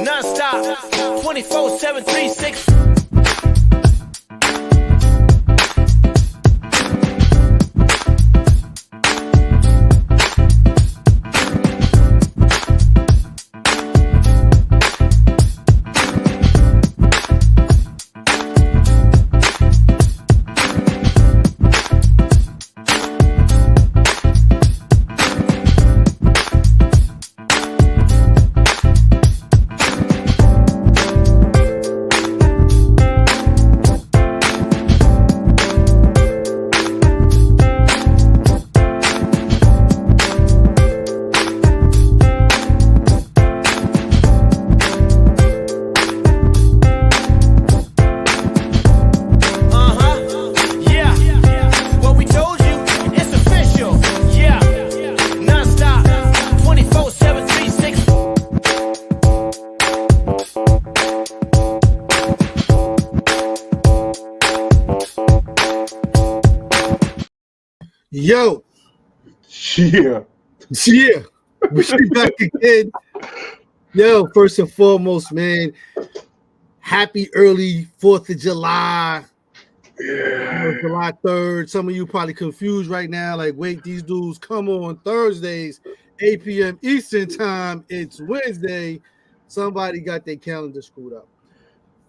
non-stop, 24/7, 360. Yo, Yeah. we back again. Yo, first and foremost, man, happy early 4th of July. Yeah. July 3rd. Some of you probably confused right now. Like, wait, these dudes come on Thursdays, 8 p.m. Eastern time. It's Wednesday. Somebody got their calendar screwed up.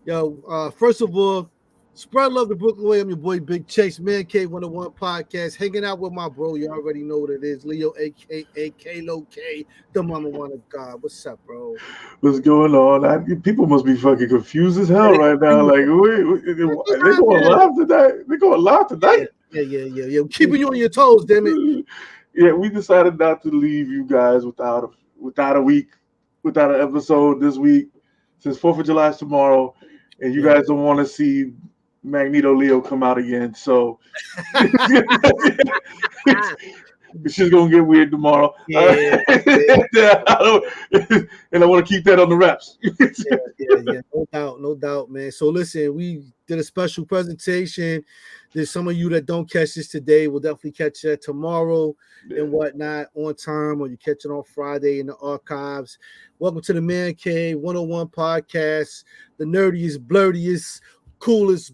Yo, first of all, spread love to Brooklyn way. I'm your boy Big Chase, Mancave101 Podcast, hanging out with my bro. You already know what it is, Leo, aka K-Lo K, the mama one of God. What's up, bro? What's going on? People must be fucking confused as hell right now. Like, they're going live tonight. They're going live tonight. Yeah. Keeping you on your toes, damn it. Yeah, we decided not to leave you guys without a week, without an episode this week, since 4th of July is tomorrow, and you guys don't want to see Magneto Leo come out again, so it's just gonna get weird tomorrow. Yeah. And I want to keep that on the reps. Yeah. No doubt, man. So listen, we did a special presentation. There's some of you that don't catch this today. We'll definitely catch that tomorrow and whatnot on time, or you catch it on Friday in the archives. Welcome to the Mancave101 Podcast, the nerdiest, blurtiest, coolest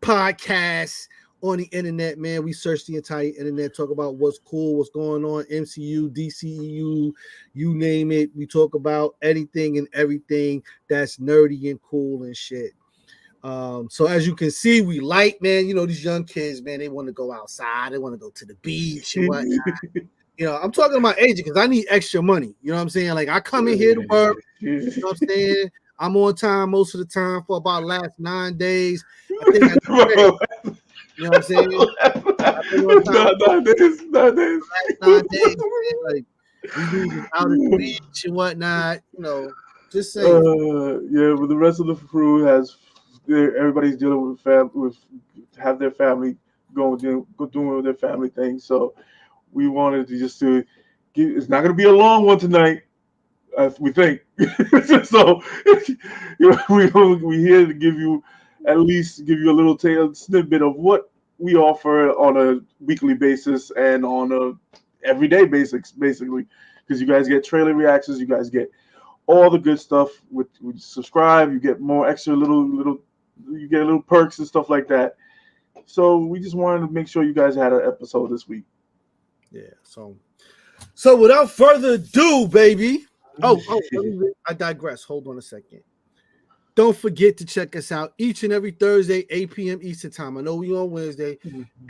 podcast on the internet, man. We search the entire internet, talk about what's cool, what's going on, MCU, DCEU, you name it. We talk about anything and everything that's nerdy and cool and shit. So as you can see, we light, man. You know, these young kids, man, they want to go outside, they want to go to the beach and whatnot. You know, I'm talking to my agent because I need extra money. You know what I'm saying? Like, I come in here to work, you know what I'm saying? I'm on time most of the time for about the last 9 days. I think I did. You know what I'm saying? 9 days. Last 9 days, man. Like, we do this out at the beach and whatnot. You know, just saying. Yeah, but the rest of the crew everybody's dealing with have their family doing their family thing. So we wanted to it's not going to be a long one tonight. We think so. We're here to give you a little snippet of what we offer on a weekly basis and on a everyday basis, basically, because you guys get trailer reactions, you guys get all the good stuff. With subscribe, you get more extra you get little perks and stuff like that. So we just wanted to make sure you guys had an episode this week. Yeah. So without further ado, baby. I digress. Hold on a second. Don't forget to check us out each and every Thursday, 8 p.m. Eastern time. I know we on Wednesday.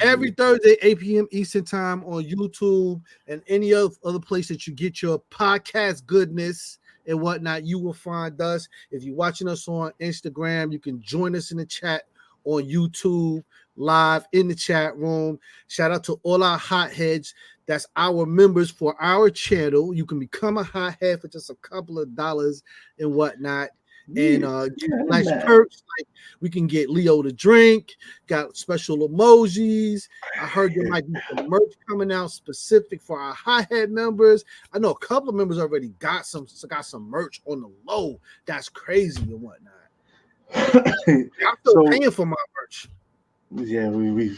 Every Thursday, 8 p.m. Eastern time on YouTube and any other place that you get your podcast goodness and whatnot. You will find us. If you're watching us on Instagram, you can join us in the chat on YouTube, live in the chat room. Shout out to all our hotheads. That's our members for our channel. You can become a hothead for just a couple of dollars and whatnot. And get nice perks. Like, we can get Leo to drink, got special emojis. I heard there might be some merch coming out specific for our hi-hat members. I know a couple of members already got some merch on the low. That's crazy and whatnot. I'm still paying for my merch. Yeah, we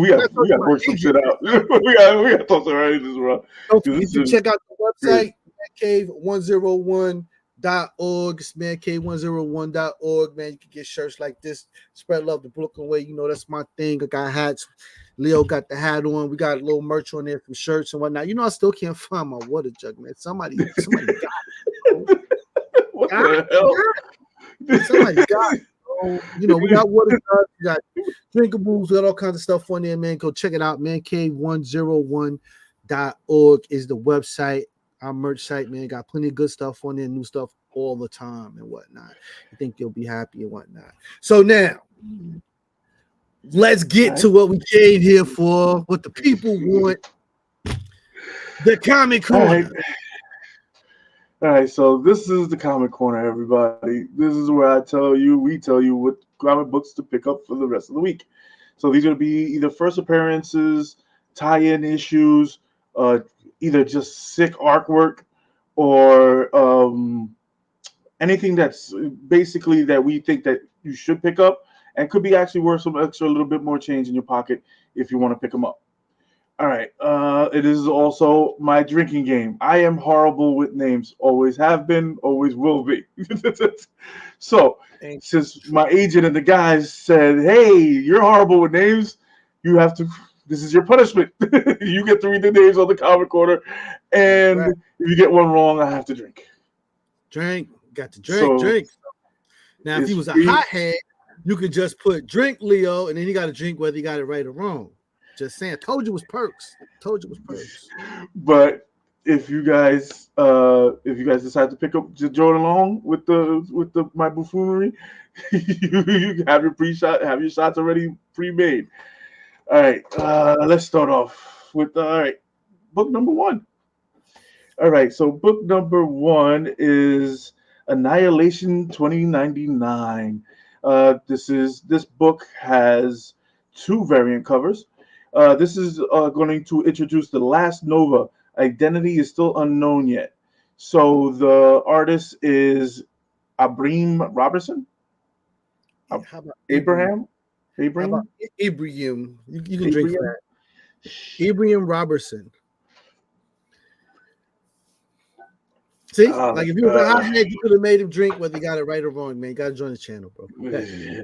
got to work some shit out. we got to talk to our agents, bro. Don't forget to check out the website, Mancave101 It's Mancave101.org, man. You can get shirts like this. Spread love the Brooklyn way. You know, that's my thing. I got hats. Leo got the hat on. We got a little merch on there from shirts and whatnot. You know, I still can't find my water jug, man. Somebody got it. What the hell? Somebody got it. You know, we got water jugs, we got drinkables, we got all kinds of stuff on there, man. Go check it out. Mancave101.org is the website. Our merch site, man, got plenty of good stuff on there, new stuff all the time and whatnot. I think you'll be happy and whatnot. So now, let's get to what we came here for, what the people want. The comic corner. All right, so this is the comic corner, everybody. This is where we tell you what comic books to pick up for the rest of the week. So these are going to be either first appearances, tie-in issues, either just sick artwork, or anything that's basically that we think that you should pick up and could be actually worth some extra, a little bit more change in your pocket if you want to pick them up. All right. It is also my drinking game. I am horrible with names. Always have been, always will be. So since my agent and the guys said, hey, you're horrible with names, this is your punishment. You get to read the names on the comic corner. And if you get one wrong, I have to drink. Got to drink. Now, if he was a hothead, you could just put drink Leo, and then you got to drink whether you got it right or wrong. Just saying, told you it was perks. But if you guys decide to pick up to join along with my buffoonery, you have your shots already pre-made. All right, let's start off with book number 1. All right, so book number 1 is Annihilation 2099. This book has 2 variant covers. This is going to introduce the last Nova. Identity is still unknown yet. So the artist is Abram Robertson. How about Abraham? Ibrahim? You can drink that. Ibrahim Robertson. See, like if you were a hothead, you could have made him drink whether you got it right or wrong, man. You gotta join the channel, bro. Okay.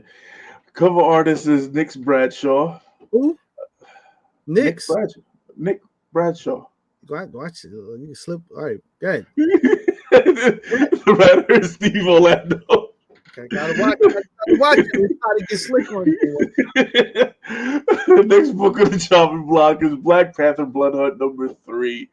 Cover artist is Nick Bradshaw. Who? Nick Bradshaw. Go ahead, watch it. You can slip. All right, go ahead. The writer is Steve Orlando. Okay, gotta watch it. It's trying to get slick on you. The next book on the chopping block is Black Panther Blood Hunt number 3.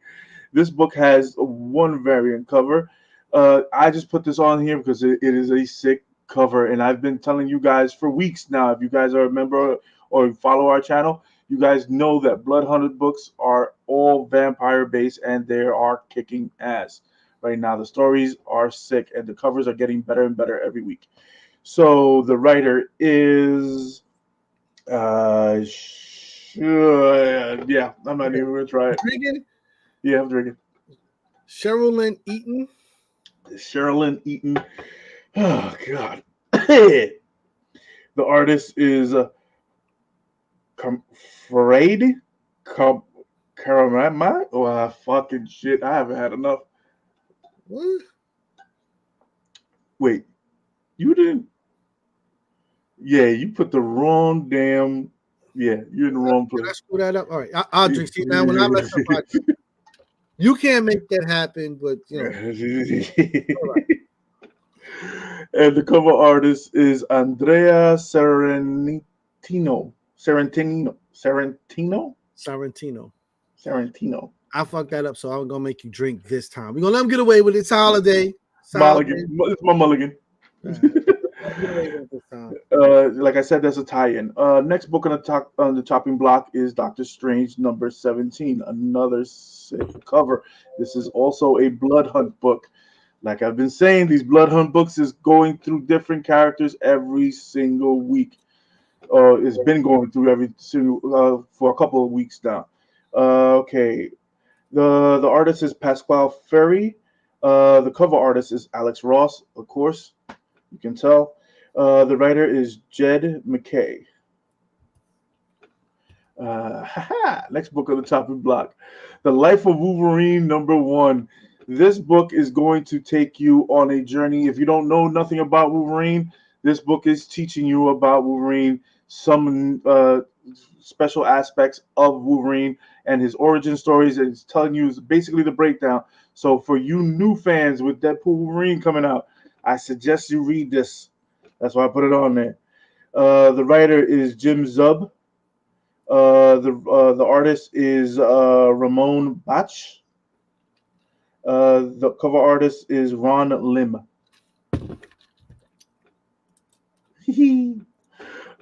This book has 1 variant cover. I just put this on here because it is a sick cover, and I've been telling you guys for weeks now. If you guys are a member or follow our channel, you guys know that Blood Hunted books are all vampire based, and they are kicking ass right now. The stories are sick, and the covers are getting better and better every week. So the writer is, I'm not even gonna try it. Drinking? Yeah, I'm drinking. Sherilyn Eaton. Oh God. The artist is Farade Karamama. Oh, fucking shit! I haven't had enough. What? Wait, you didn't? Yeah, you put the wrong damn. Yeah, you're in the wrong place. Did I screw that up? All right, I'll drink. See, now when I mess up, you can't make that happen, but you know. Right. And the cover artist is Andrea Sorrentino. I fucked that up, so I'm gonna make you drink this time. We're gonna let him get away with it. It's holiday. Mulligan. It's my mulligan. Like I said, there's a tie-in. Next book on the chopping block is Doctor Strange number 17. Another sick cover. This is also a Blood Hunt book. Like I've been saying, these Blood Hunt books is going through different characters every single week. It's been going through every single for a couple of weeks now. Okay, the artist is Pasquale Ferry. The cover artist is Alex Ross, of course. You can tell. The writer is Jed McKay. Next book on the chopping block, The Life of Wolverine number 1. This book is going to take you on a journey. If you don't know nothing about Wolverine, this book is teaching you about Wolverine, some special aspects of Wolverine and his origin stories, and it's telling you basically the breakdown. So for you new fans with Deadpool Wolverine coming out, I suggest you read this. That's why I put it on there. The writer is Jim Zub. The artist is Ramon Bach. The cover artist is Ron Lim.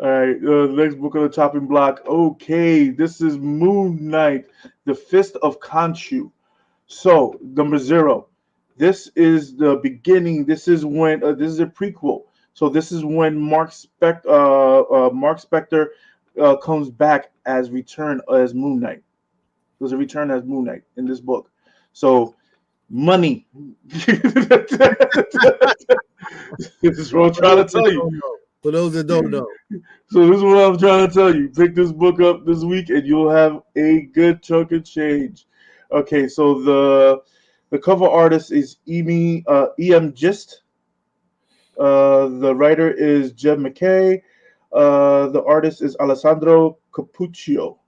All right, next book on the chopping block. Okay, this is Moon Knight, the Fist of Khonshu. So, number 0. This is the beginning. This is when this is a prequel. So this is when Mark Spector comes back as Return as Moon Knight. There's a return as Moon Knight in this book. So money. This is what I'm trying to tell you. For those that don't know. So this is what I'm trying to tell you. Pick this book up this week and you'll have a good chunk of change. Okay, so the cover artist is E.M. Gist. The writer is Jeb McKay. The artist is Alessandro Capuccio.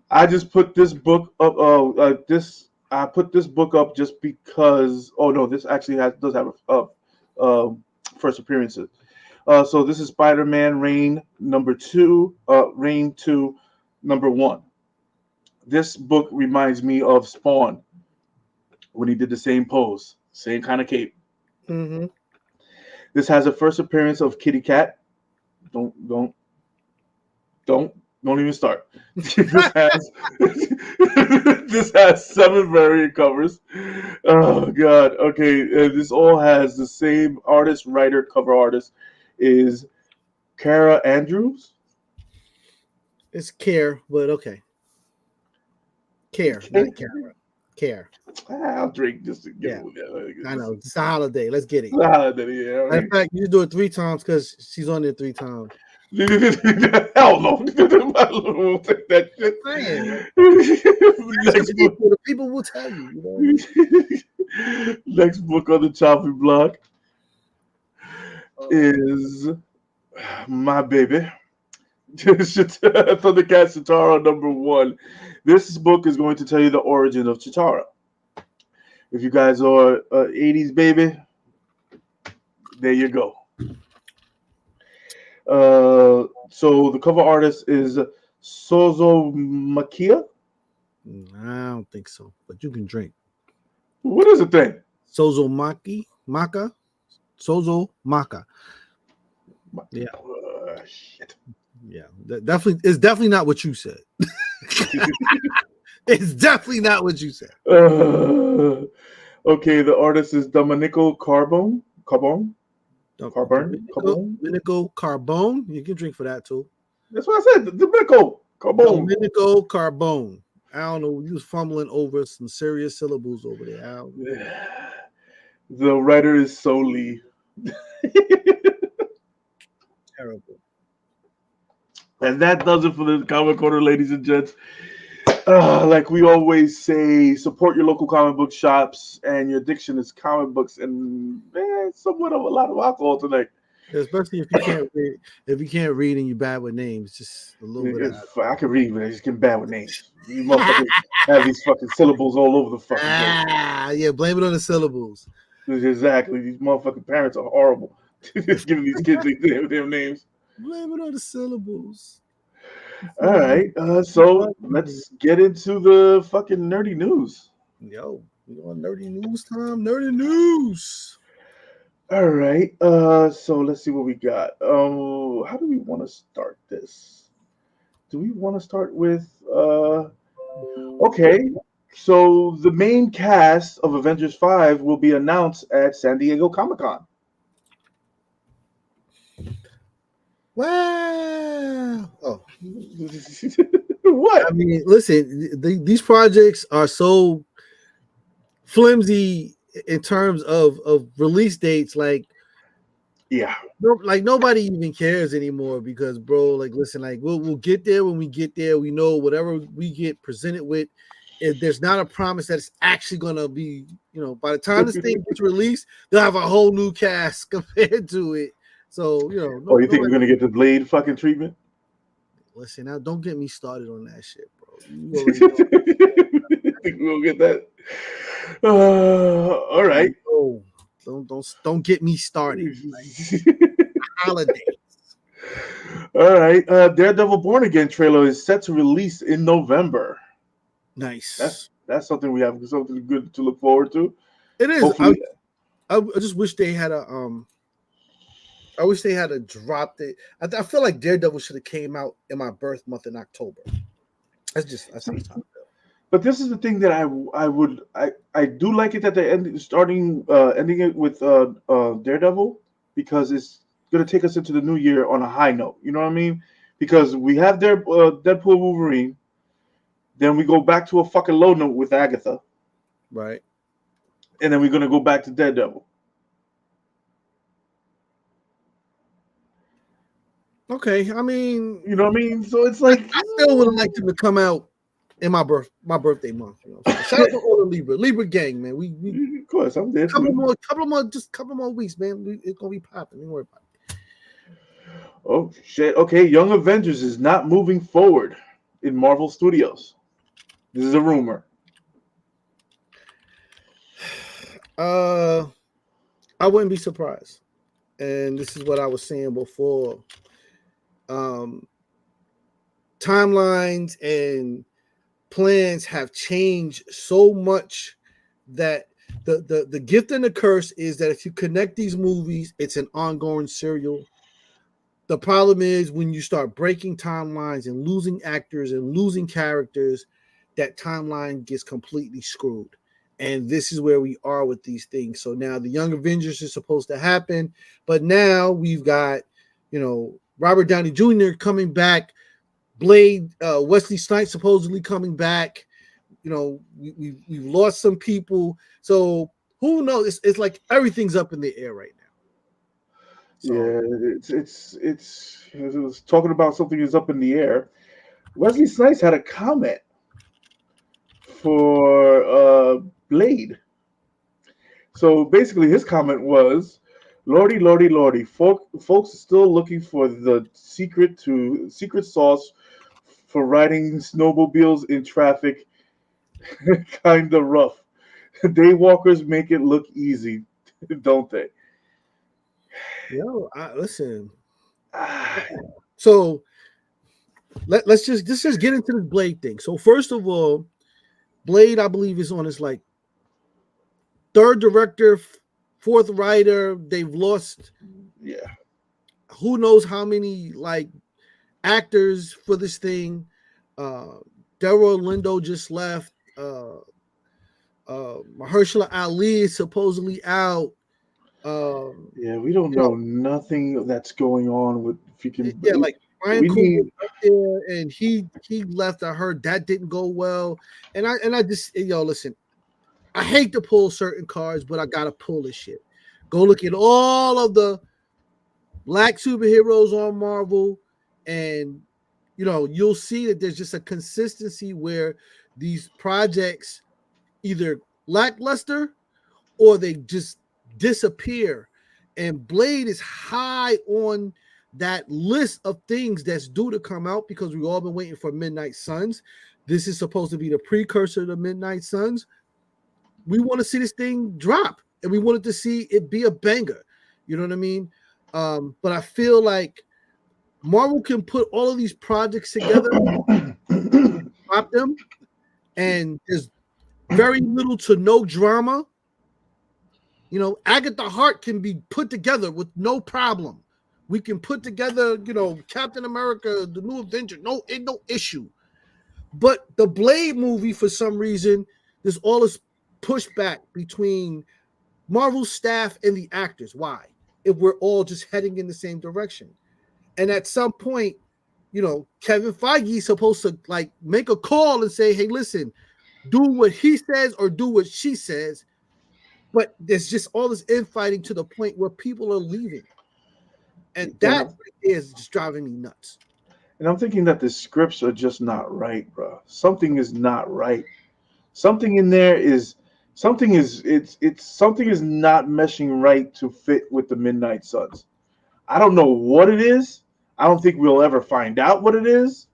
I just put this book up. I put this book up just because. Oh no, this actually does have first appearances. So this is Spider-Man Reign number 2. Reign 2, number 1. This book reminds me of Spawn when he did the same pose, same kind of cape. Mm-hmm. This has a first appearance of Kitty Cat. Don't even start. This has 7 variant covers. Oh god. Okay, this all has the same artist, writer, cover artist is Kara Andrews. It's Care, but okay. Care, not Kara. Care. I'll drink just to get I know. It's a holiday. Let's get it. It's a holiday, yeah. Right. In fact, you do it 3 times because she's on there 3 times. Hell no. We'll take that shit. Next book, the people will tell you. Next book on the chopping block is my baby. Thundercat Chitara number 1. This book is going to tell you the origin of Chitara. If you guys are 80s baby, there you go. So the cover artist is Sozo Makia. I don't think so, but you can drink. What is the thing? Sozo Maka. Sozo Maka. Yeah. Shit. Yeah. It's definitely not what you said. It's definitely not what you said. Okay, the artist is Domenico Carbone. Domenico Carbone. You can drink for that too. That's what I said. Domenico Carbone. Domenico Carbone. I don't know. You was fumbling over some serious syllables over there. The writer is Soli. Terrible. And that does it for the Comic Corner, ladies and gents. Like we always say, support your local comic book shops, and your addiction is comic books, and somewhat of a lot of alcohol tonight. Especially if you can't read. If you can't read and you're bad with names, just a little bit. I can read, but I just get bad with names. You motherfuckers have these fucking syllables all over the fucking place. Yeah, blame it on the syllables. Exactly. These motherfucking parents are horrible. Just giving these kids their names. Blame it on the syllables. All right, so let's get into the fucking nerdy news. Yo, we on nerdy news time. Nerdy news. All right, so let's see what we got. How do we want to start this? Do we want to start with? Okay, so the main cast of Avengers 5 will be announced at San Diego Comic-Con. Wow. Oh. What? I mean, listen, these projects are so flimsy in terms of release dates. Like, yeah, like nobody even cares anymore because, bro, like, listen, like we'll get there when we get there. We know whatever we get presented with if there's not a promise that it's actually gonna be, by the time this thing gets released, they'll have a whole new cast compared to it. So, you think we're gonna get the Blade fucking treatment? Listen, now don't get me started on that shit, bro. You already know. Think we'll get that? All right. Oh, don't get me started. Holiday. All right. Daredevil Born Again trailer is set to release in November. Nice. That's something we have something good to look forward to. It is. Hopefully, I just wish they had I wish they had dropped it. I feel like Daredevil should have came out in my birth month in October. That's how I feel. But this is the thing that I do like it that they're ending it with Daredevil, because it's gonna take us into the new year on a high note. You know what I mean? Because we have Deadpool Wolverine, then we go back to a fucking low note with Agatha, right? And then we're gonna go back to Daredevil. Okay, I mean, you know what I mean. So it's like I still would have liked him to come out in my birthday month. Shout out to all the Libra gang, man. We of course I'm there. Couple more weeks, man. It's gonna be popping. Don't worry about it. Oh shit! Okay, Young Avengers is not moving forward in Marvel Studios. This is a rumor. I wouldn't be surprised, and this is what I was saying before. Timelines and plans have changed so much that the gift and the curse is that if you connect these movies, it's an ongoing serial. The problem is when you start breaking timelines and losing actors and losing characters, that timeline gets completely screwed. And this is where we are with these things. So now the Young Avengers is supposed to happen, but now we've got, Robert Downey Jr. coming back, Blade, Wesley Snipes supposedly coming back. We've lost some people. So who knows? It's like everything's up in the air right now. So, yeah, it was talking about something is up in the air. Wesley Snipes had a comment for Blade. So basically his comment was, Lordy, Lordy, Lordy, folks are still looking for the secret sauce for riding snowmobiles in traffic. Kind of rough. Daywalkers make it look easy, don't they? Listen. So let's just get into this Blade thing. So first of all, Blade, I believe, is on his third director, fourth writer. They've lost, who knows how many actors for this thing. Delroy Lindo just left. Mahershala Ali is supposedly out. We don't know nothing that's going on with freaking. Yeah, Ryan Coogler right there, and he left. I heard that didn't go well, and I just listen. I hate to pull certain cards, but I gotta pull this shit. Go look at all of the black superheroes on Marvel, and you'll see that there's just a consistency where these projects either lackluster or they just disappear. And Blade is high on that list of things that's due to come out because we've all been waiting for Midnight Suns. This is supposed to be the precursor to Midnight Suns. We want to see this thing drop, and we wanted to see it be a banger. You know what I mean? But I feel like Marvel can put all of these projects together, drop them, and there's very little to no drama. Agatha Hart can be put together with no problem. We can put together, Captain America, the New Avenger, no issue. But the Blade movie, for some reason, there's all this pushback between Marvel staff and the actors. Why? If we're all just heading in the same direction. And at some point, Kevin Feige is supposed to make a call and say, hey, listen, do what he says or do what she says. But there's just all this infighting to the point where people are leaving. And that is just driving me nuts. And I'm thinking that the scripts are just not right, bro. Something is not right. Something in there is something is it's something is not meshing right to fit with the Midnight Suns. I don't know what it is. I don't think we'll ever find out what it is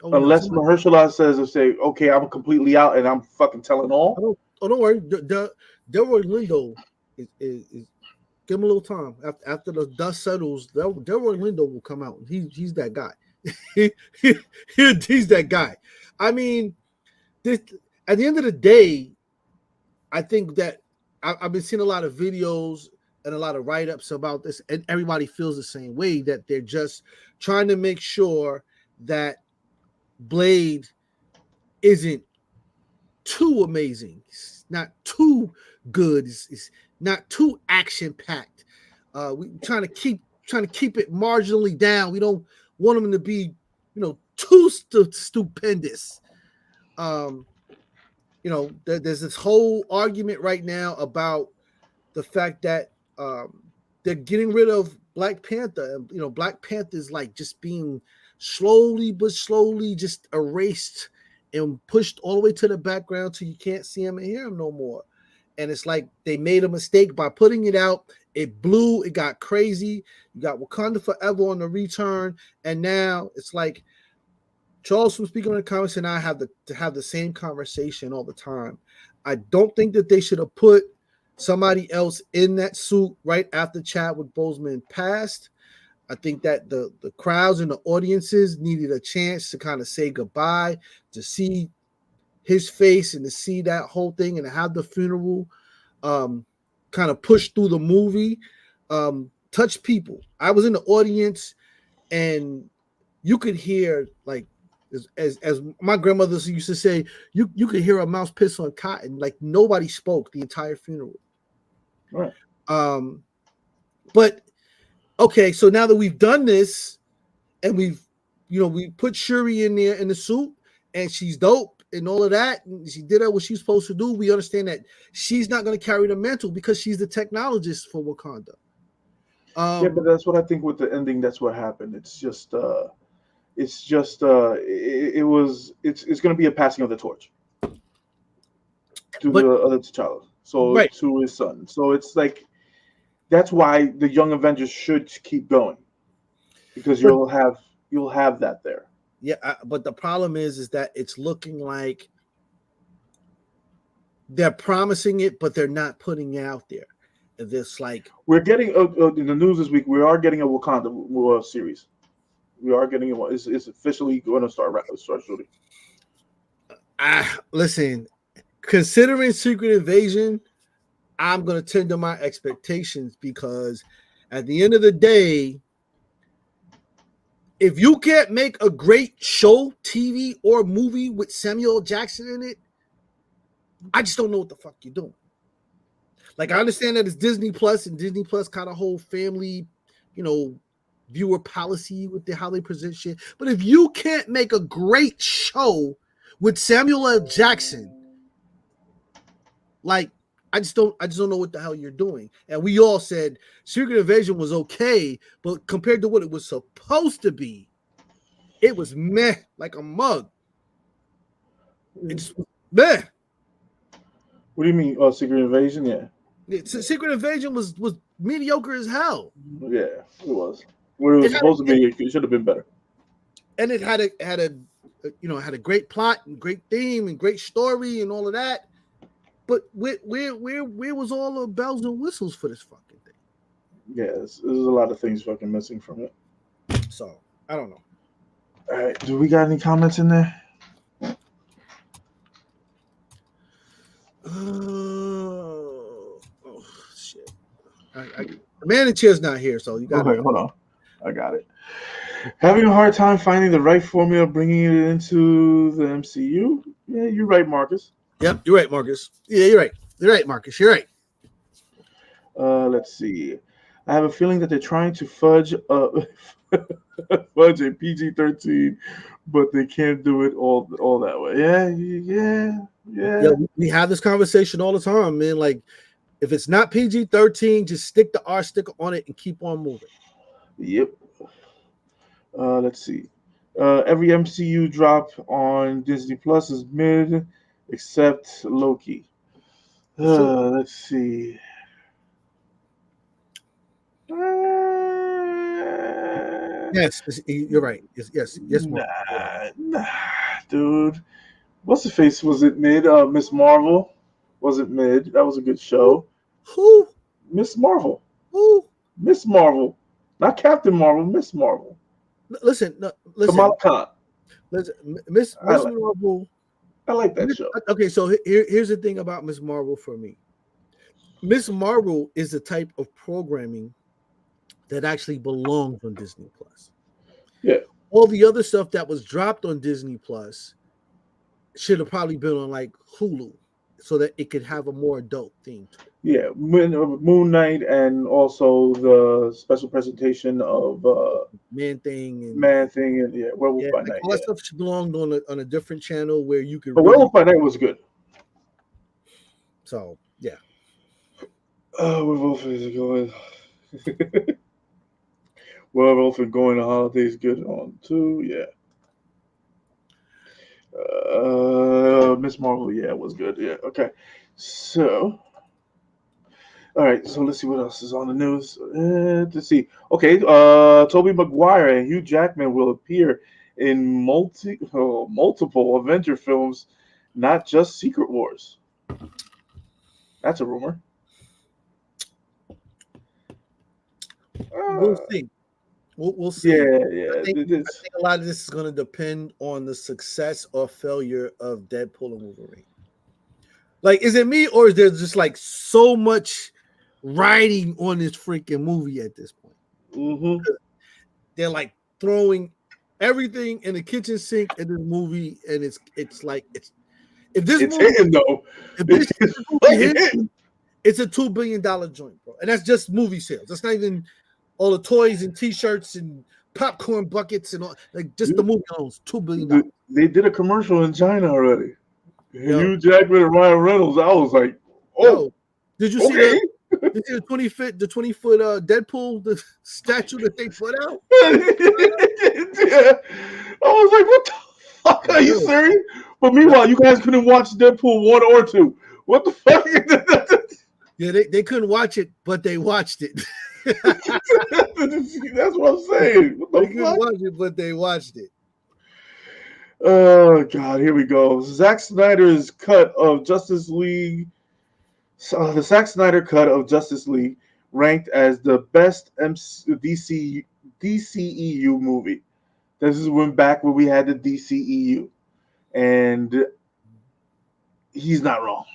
Oh no, unless Mahershala says or say, "Okay, I'm completely out and I'm fucking telling all." don't worry. Delroy Lindo is give him a little time. After the dust settles, Delroy Lindo will come out. He's that guy. He's that guy. I mean, at the end of the day, I think that I've been seeing a lot of videos and a lot of write-ups about this, and everybody feels the same way, that they're just trying to make sure that Blade isn't too amazing. It's not too good. It's not too action-packed. We trying to keep it marginally down. We don't want them to be, too stupendous. There's this whole argument right now about the fact that they're getting rid of Black Panther. Black Panther is like just being slowly just erased and pushed all the way to the background till you can't see him and hear him no more. And it's like they made a mistake by putting it out. It blew. It got crazy. You got Wakanda Forever on the return, and now it's like Charles from Speaking in the Comments and I have to have the same conversation all the time. I don't think that they should have put somebody else in that suit right after Chadwick Boseman passed. I think that the crowds and the audiences needed a chance to kind of say goodbye, to see his face and to see that whole thing and to have the funeral kind of push through the movie, touch people. I was in the audience and you could hear, like, as my grandmother used to say, you could hear a mouse piss on cotton. Like, nobody spoke the entire funeral. Right. But okay, so now that we've done this and we put Shuri in there in the suit and she's dope and all of that, and she did what she's supposed to do, we understand that she's not going to carry the mantle because she's the technologist for Wakanda. Yeah, but that's what I think with the ending. That's what happened. It's going to be a passing of the torch to the other T'Challa, so right, to his son. So it's like that's why the Young Avengers should keep going, because you'll have that there. Yeah, but the problem is that it's looking like they're promising it, but they're not putting it out there. This like we're getting in the news this week. We are getting a Wakanda series. We are getting it's officially going to start shooting. Listen, considering Secret Invasion, I'm going to tender my expectations, because at the end of the day, if you can't make a great show, TV, or movie with Samuel Jackson in it, I just don't know what the fuck you're doing. Like, I understand that it's Disney Plus, and Disney Plus kind of whole family, viewer policy with how they present shit. But if you can't make a great show with Samuel L. Jackson, like, I just don't know what the hell you're doing. And we all said Secret Invasion was okay, but compared to what it was supposed to be, it was meh, like a mug. It's meh. What do you mean? Secret Invasion? Yeah. Secret Invasion was mediocre as hell. Yeah, it was. What it was supposed to be, it should have been better. And it had a great plot and great theme and great story and all of that. But where was all the bells and whistles for this fucking thing? Yeah, there's a lot of things fucking missing from it. So I don't know. All right, do we got any comments in there? Oh shit! The man in the chair's not here, so you got. Okay, hold on. I got it. Having a hard time finding the right formula, bringing it into the MCU. Yeah, you're right, Marcus. Yep, you're right, Marcus. Yeah, you're right. You're right, Marcus. You're right. Let's see. I have a feeling that they're trying to fudge a PG-13, but they can't do it all that way. Yeah. We have this conversation all the time, man. Like, if it's not PG-13, just stick the R sticker on it and keep on moving. Yep. Let's see. Every MCU drop on Disney Plus is mid. except Loki. Let's see. Yes, you're right. Yes. Nah, dude. What's the face? Was it mid? Miss Marvel. Was it mid? That was a good show. Who? Miss Marvel. Who? Miss Marvel. Not Captain Marvel. Miss Marvel. Listen. Kamala Khan. Listen, Miss Marvel. I like that show. Okay, so here's the thing about Miss Marvel for me. Miss Marvel is the type of programming that actually belongs on Disney Plus. Yeah. All the other stuff that was dropped on Disney Plus should have probably been on like Hulu, so that it could have a more adult theme to it. Yeah, Moon Knight, and also the special presentation of Man Thing, and Werewolf by Night. All that stuff should belong on a different channel where you could. But Werewolf by Night was good. So yeah. Werewolf is going. Werewolf and Going to Holidays good on too. Yeah. Miss Marvel, was good. Yeah, okay. So, all right. So let's see what else is on the news. Let's see. Okay. Tobey Maguire and Hugh Jackman will appear in multiple Avenger films, not just Secret Wars. That's a rumor. We'll see. We'll see. Yeah. I think a lot of this is going to depend on the success or failure of Deadpool and Wolverine. Like, is it me, or is there just like so much riding on this freaking movie at this point? Mm-hmm. They're like throwing everything in the kitchen sink in this movie, and it's if this it's movie, hitting though. if this movie hits, it's a $2 billion joint, bro, and that's just movie sales. That's not even all the toys and T-shirts and popcorn buckets and all. Like, just the movie owns $2 billion. They did a commercial in China already. Hugh Jackman and Ryan Reynolds. I was like, oh, did you see that? Did you see the 20-foot Deadpool, the statue that they put out? Yeah. I was like, what the fuck? Are you serious? But meanwhile, you guys couldn't watch Deadpool 1 or 2. What the fuck? Yeah, they couldn't watch it, but they watched it. That's what I'm saying. What the they couldn't watch it, but they watched it. Oh God, here we go. Zack Snyder's cut of Justice League. The Zack Snyder cut of Justice League ranked as the best DCEU movie. This is back when we had the DCEU, and he's not wrong.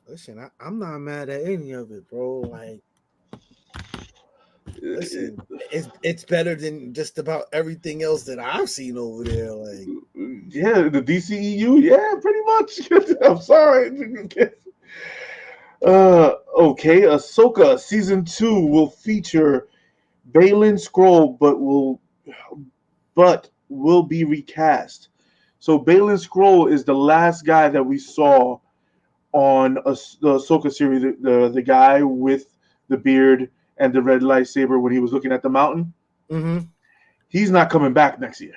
Listen, I'm not mad at any of it, bro. Like, listen, it's better than just about everything else that I've seen over there. Like, yeah, the DCEU, yeah, pretty much. I'm sorry. Okay, Ahsoka season 2 will feature Balin Scroll, but will be recast. So Balin Scroll is the last guy that we saw on the Ahsoka series, the guy with the beard and the red lightsaber when he was looking at the mountain. Mm-hmm. He's not coming back next year.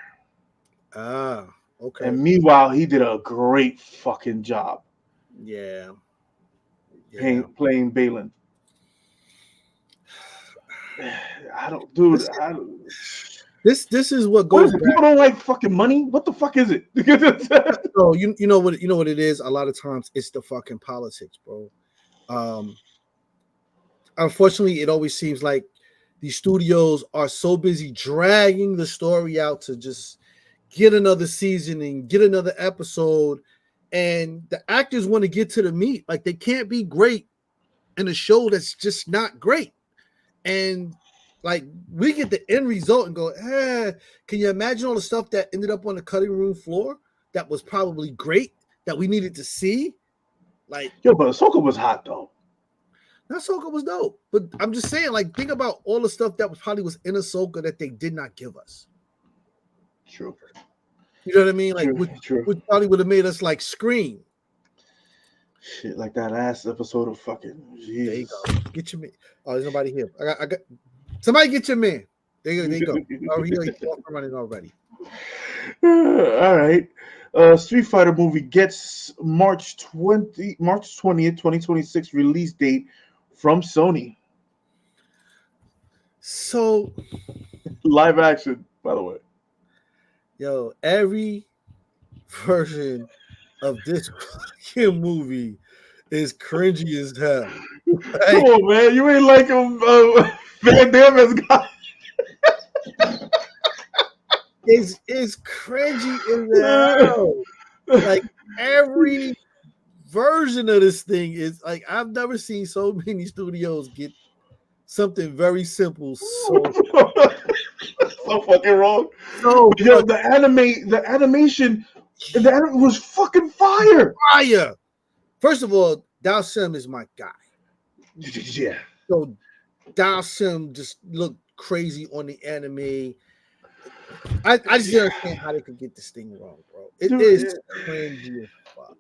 Ah, okay. And meanwhile, he did a great fucking job. Yeah. Playing Balin. This is what goes. People don't like fucking money. What the fuck is it? So you know what it is. A lot of times it's the fucking politics, bro. Unfortunately, it always seems like these studios are so busy dragging the story out to just get another season and get another episode, and the actors want to get to the meat. Like, they can't be great in a show that's just not great. And like, we get the end result and go, can you imagine all the stuff that ended up on the cutting room floor that was probably great that we needed to see? Like, yo, but Ahsoka was hot though. Ahsoka was dope, but I'm just saying, like, think about all the stuff that probably was in Ahsoka that they did not give us. True. You know what I mean? Like, true. Which probably would have made us like scream. Shit, like that last episode of fucking. Jesus. There you go. Get your man. Oh, there's nobody here. I got. Somebody get your man. There you go. Oh, he's off and running already. All right. Street Fighter movie gets March 20th, 2026 release date from Sony. So, Live action, by the way. yo, every version of this fucking movie is cringy as hell. Come on, man. You ain't like him. Van Damme as guy. It's cringy as hell. Like every version of this thing is like I've never seen so many studios get something very simple so fucking wrong. so Yo, the animation was fucking fire. fire. First of all, Dao Sim is my guy. Yeah. So Dao Sim just looked crazy on the anime. I just don't understand how they could get this thing wrong, bro. It is cringy as fuck.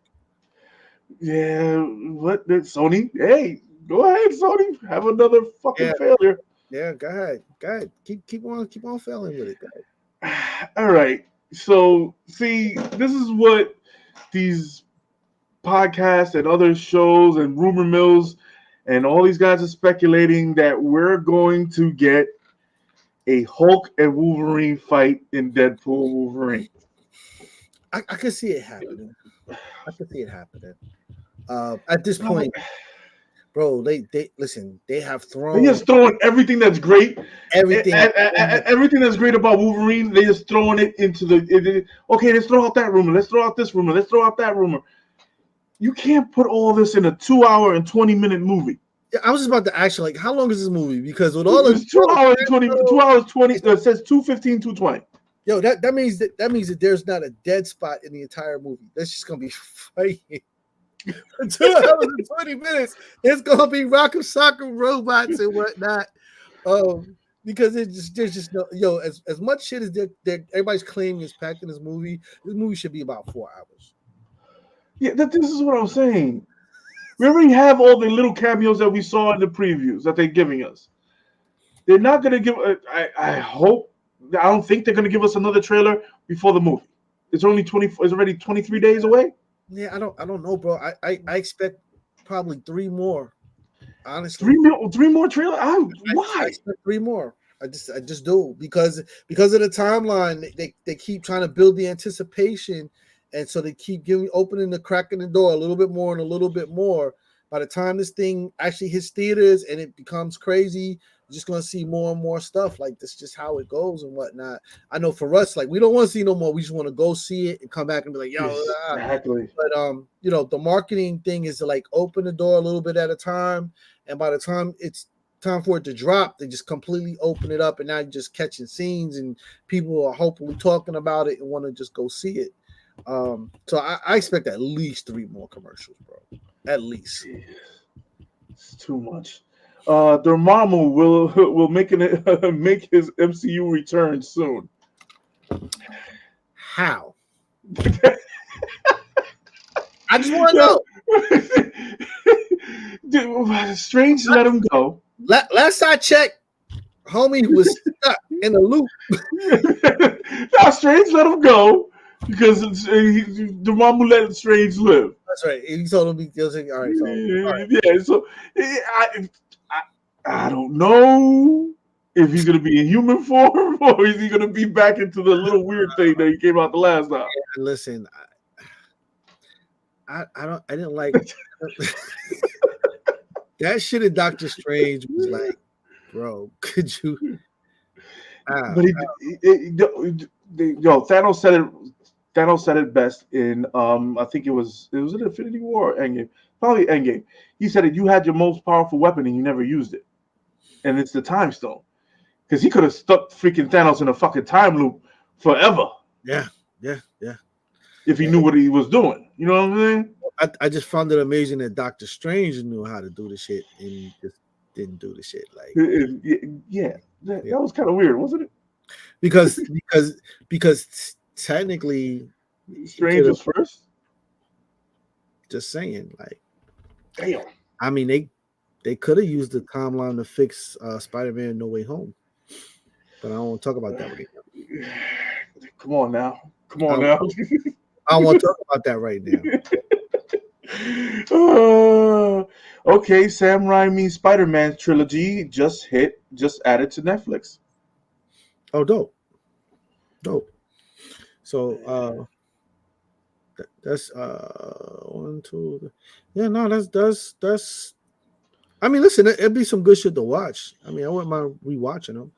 Yeah, what Sony? Hey, go ahead, Sony. Have another fucking failure. Yeah, go ahead. Keep on failing with it. Go ahead. All right. So, see, this is what these podcasts and other shows and rumor mills and all these guys are speculating that we're going to get a Hulk and Wolverine fight in Deadpool Wolverine. I can see it happening. At this point, bro, they listen. They have thrown. They're just throwing everything that's great. Everything Everything that's great about Wolverine. They just throwing it into the. Okay, let's throw out that rumor. Let's throw out this rumor. Let's throw out that rumor. You can't put all this in a 2 hour and 20-minute movie. Yeah, I was just about to ask you, like, how long is this movie? Because with all the 2 hours 20, 2 hours 20. It says 2:15, 2:20. Yo, that means that there's not a dead spot in the entire movie. That's just gonna be fighting. For 2 hours and 20 minutes, it's gonna be rock'em sock'em robots and whatnot. Because there's just no as much shit as everybody's claiming is packed in this movie should be about 4 hours. Yeah, this is what I'm saying. We already have all the little cameos that we saw in the previews that they're giving us. They're not gonna give. I hope. I don't think they're gonna give us another trailer before the movie. It's only 20. It's already 23 days away. Yeah, I don't know, bro. I expect probably 3 more. Honestly, three more trailers. Why? I expect 3 more. I just do because of the timeline. They keep trying to build the anticipation, and so they keep opening the crack in the door a little bit more and a little bit more. By the time this thing actually hits theaters and it becomes crazy, you're just gonna see more and more stuff. Like this, just how it goes and whatnot. I know for us, like we don't want to see no more. We just want to go see it and come back and be like, yo, exactly. But the marketing thing is to like open the door a little bit at a time, and by the time it's time for it to drop, they just completely open it up, and now you're just catching scenes, and people are hopefully talking about it and want to just go see it. So I expect at least 3 more commercials, bro. At least. It's too much. Dormammu will make his MCU return soon. How? I just want to know. Strange let him go. Last I checked, homie was stuck in a loop. Now Strange let him go because Dormammu let Strange live. That's right. He told him he was like, all right. Yeah. So I don't know if he's gonna be in human form or is he gonna be back into the little weird thing that he came out the last time. Yeah, listen, I didn't like that shit in Doctor Strange was like, bro, could you? But Thanos said it. Thanos said it best in I think it was in Infinity War or Endgame. Probably Endgame. He said that you had your most powerful weapon and you never used it. And it's the time stone. Because he could have stuck freaking Thanos in a fucking time loop forever. Yeah. If he knew what he was doing. You know what I'm saying? I just found it amazing that Doctor Strange knew how to do the shit and just didn't do the shit. Like that was kind of weird, wasn't it? Because technically Strange was first. Just saying, like, damn. I mean, they could have used the timeline to fix Spider-Man No Way Home, but I don't want to talk about that right now. Come on now. I don't want to talk about that right now. Okay, Sam Raimi's Spider-Man trilogy just added to Netflix. Oh, dope. So that's 1, 2. Yeah, no, that's. I mean, listen, it'd be some good shit to watch. I mean, I wouldn't mind rewatching them.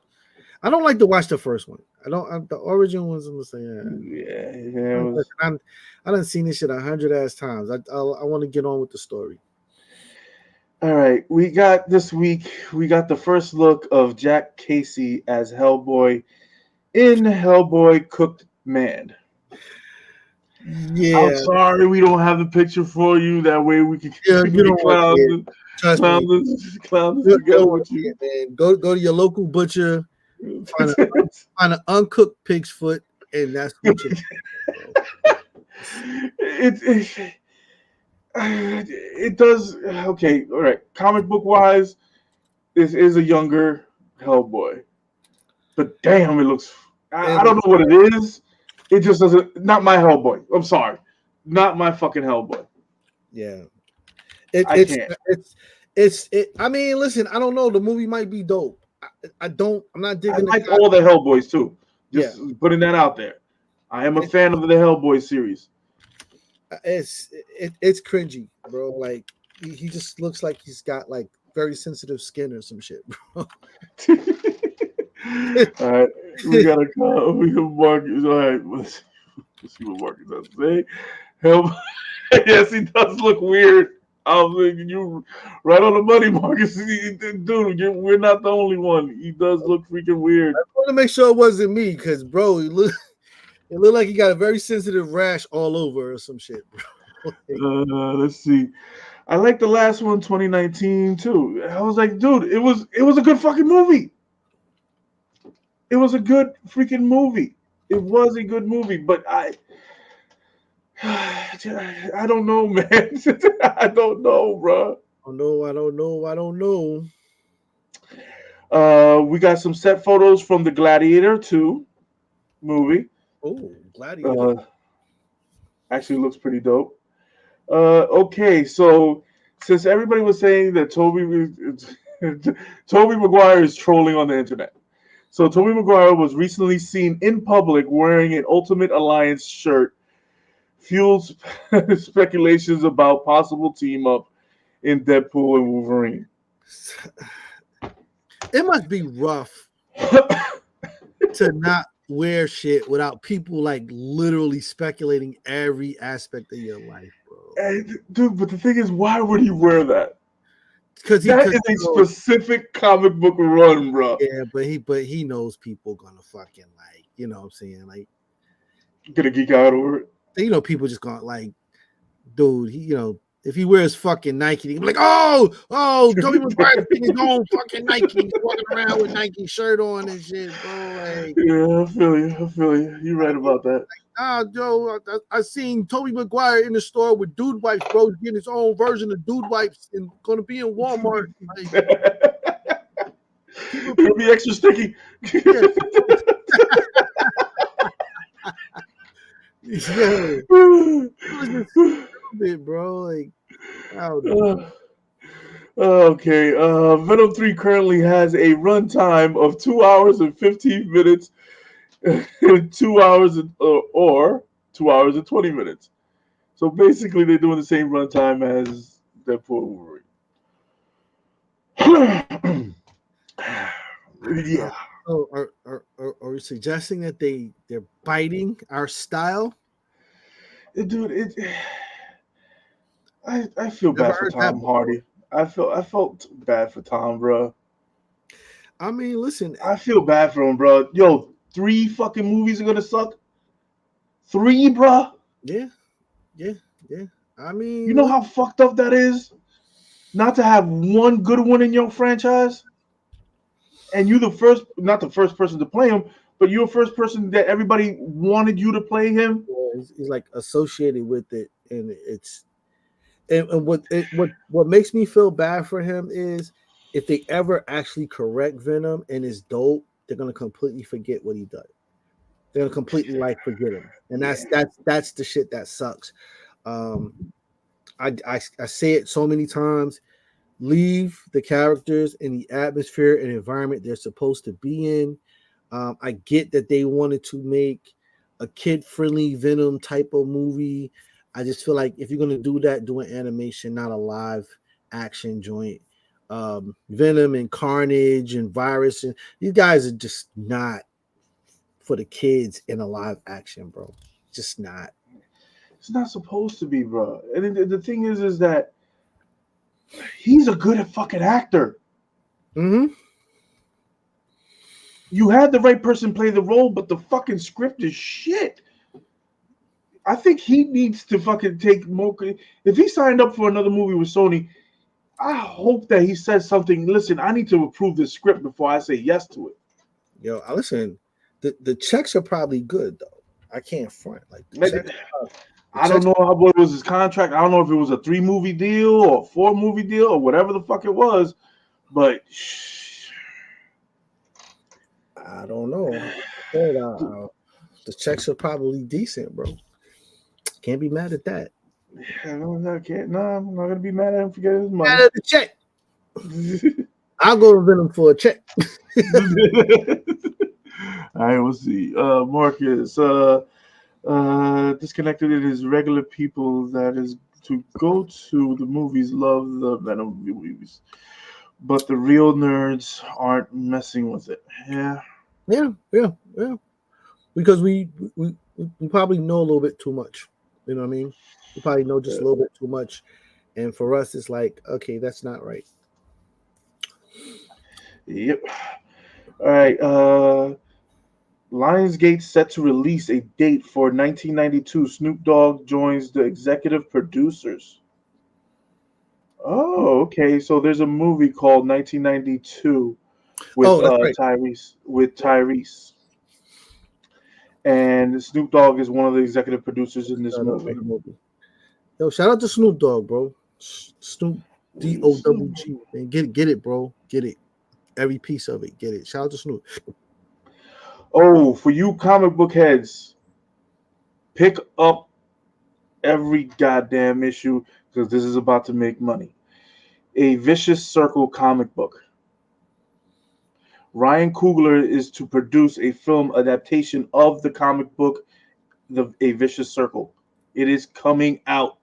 I don't like to watch the first one. The origin ones. I'm gonna say, I done seen this shit 100 times. I want to get on with the story. All right, we got the first look of Jack Casey as Hellboy in Hellboy Cooked Man. Yeah, I'm sorry we don't have the picture for you. That way we can clown this together with you. Man. Go to your local butcher, find an uncooked pig's foot, and that's what you. It does okay. All right, comic book wise, this is a younger Hellboy, but damn, it looks. I don't know what it is. It just doesn't. Not my Hellboy. I'm sorry, not my fucking Hellboy. Yeah, I can't. I mean, listen. I don't know. The movie might be dope. I'm not digging. I like all the Hellboys too. Just putting that out there. I am a fan of the Hellboy series. It's cringy, bro. Like he just looks like he's got like very sensitive skin or some shit, bro. All right, we got a call. We have Marcus. All right, let's see what Marcus has to say. Yes, he does look weird. I'm thinking you right on the money, Marcus. Dude, we're not the only one. He does look freaking weird. I want to make sure it wasn't me, because bro, it looked like he got a very sensitive rash all over or some shit, bro. Let's see. I like the last one, 2019 too. I was like, dude, it was a good fucking movie. It was a good freaking movie. It was a good movie, but I don't know, man. I don't know, bro. I don't know. We got some set photos from the Gladiator 2 movie. Oh, Gladiator. Actually looks pretty dope. Okay, so since everybody was saying that Tobey Maguire is trolling on the internet. So Tobey Maguire was recently seen in public wearing an Ultimate Alliance shirt, fuels speculations about possible team up in Deadpool and Wolverine. It must be rough to not wear shit without people like literally speculating every aspect of your life, bro. And, dude, but the thing is, why would he wear that? Because that is a specific comic book run, bro. Yeah, but he knows people gonna fucking like, you know what I'm saying, like gonna geek out over it. You know, people just gonna like, dude. If he wears fucking Nike, he'll be like, oh, Tobey Maguire's his own fucking Nike. He's walking around with Nike shirt on and shit, bro. Like, yeah, I feel you. You're right about that. Joe, I seen Tobey Maguire in the store with dude wipes, bro. He's getting his own version of dude wipes and gonna be in Walmart. Like, it'll be extra sticky. Yeah. Bit, bro. Like, okay. Venom 3 currently has a runtime of 2 hours and 15 minutes, 2 hours or 2 hours and 20 minutes. So basically, they're doing the same runtime as Deadpool Wolverine. Yeah. Oh, are you suggesting that they're biting our style? Dude, I feel bad for Tom Hardy. I felt bad for Tom, bro. I mean, listen, I feel bad for him, bro. Yo, 3 fucking movies are gonna suck. 3, bro. Yeah. I mean, you know how fucked up that is, not to have one good one in your franchise, and you not the first person to play him, but you're the first person that everybody wanted you to play him. Yeah, he's like associated with it, and it's. And what makes me feel bad for him is if they ever actually correct Venom and is dope, they're gonna completely forget what he did. They're gonna completely like forget him, and that's the shit that sucks. I say it so many times. Leave the characters in the atmosphere and environment they're supposed to be in. I get that they wanted to make a kid-friendly Venom type of movie. I just feel like if you're gonna do that, do an animation, not a live action joint. Venom and Carnage and Virus and these guys are just not for the kids in a live action, bro. Just not. It's not supposed to be, bro. And the thing is that he's a good fucking actor. Mm-hmm. You had the right person play the role, but the fucking script is shit. I think he needs to fucking take more. If he signed up for another movie with Sony, I hope that he says something. Listen, I need to approve this script before I say yes to it. Yo, listen. The checks are probably good though. I can't front like I don't know what was his contract. I don't know if it was a 3-movie deal or a 4-movie deal or whatever the fuck it was, but I don't know. The checks are probably decent, bro. Can't be mad at that. I can't. No, I'm not gonna be mad at him for getting his money. Mad at the check. I'll go to Venom for a check. All right, we'll see. Marcus, disconnected in his regular people that is to go to the movies, love the Venom movies, but the real nerds aren't messing with it. Yeah. Because we probably know a little bit too much. You know what I mean? We probably know just a little bit too much, and for us, it's like, okay, that's not right. Yep. All right. Lionsgate set to release a date for 1992. Snoop Dogg joins the executive producers. Oh, okay. So there's a movie called 1992 with Tyrese. With Tyrese, and Snoop Dogg is one of the executive producers in this movie. Yo, shout out to Snoop Dogg, bro. Snoop DOWG. Man, get it, bro. Get it. Every piece of it. Get it. Shout out to Snoop. Oh, for you comic book heads, pick up every goddamn issue because this is about to make money. A Vicious Circle comic book. Ryan Coogler is to produce a film adaptation of the comic book, A Vicious Circle. It is coming out.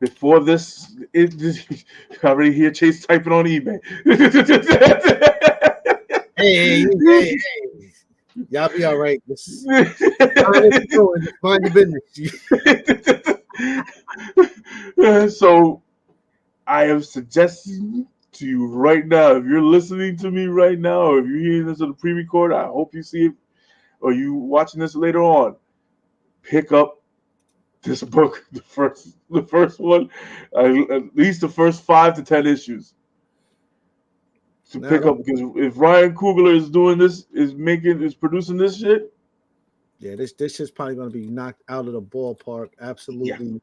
Before this, I already hear Chase typing on eBay. Hey. Y'all be all right. Mind your business. So I am suggesting to you right now, if you're listening to me right now, or if you're hearing this on the pre-record, I hope you see it, or you watching this later on, pick up this book, the first one, at least the first 5 to 10 issues. To pick up, because if Ryan Coogler is doing this, is producing this shit. Yeah, this shit's probably gonna be knocked out of the ballpark. Absolutely,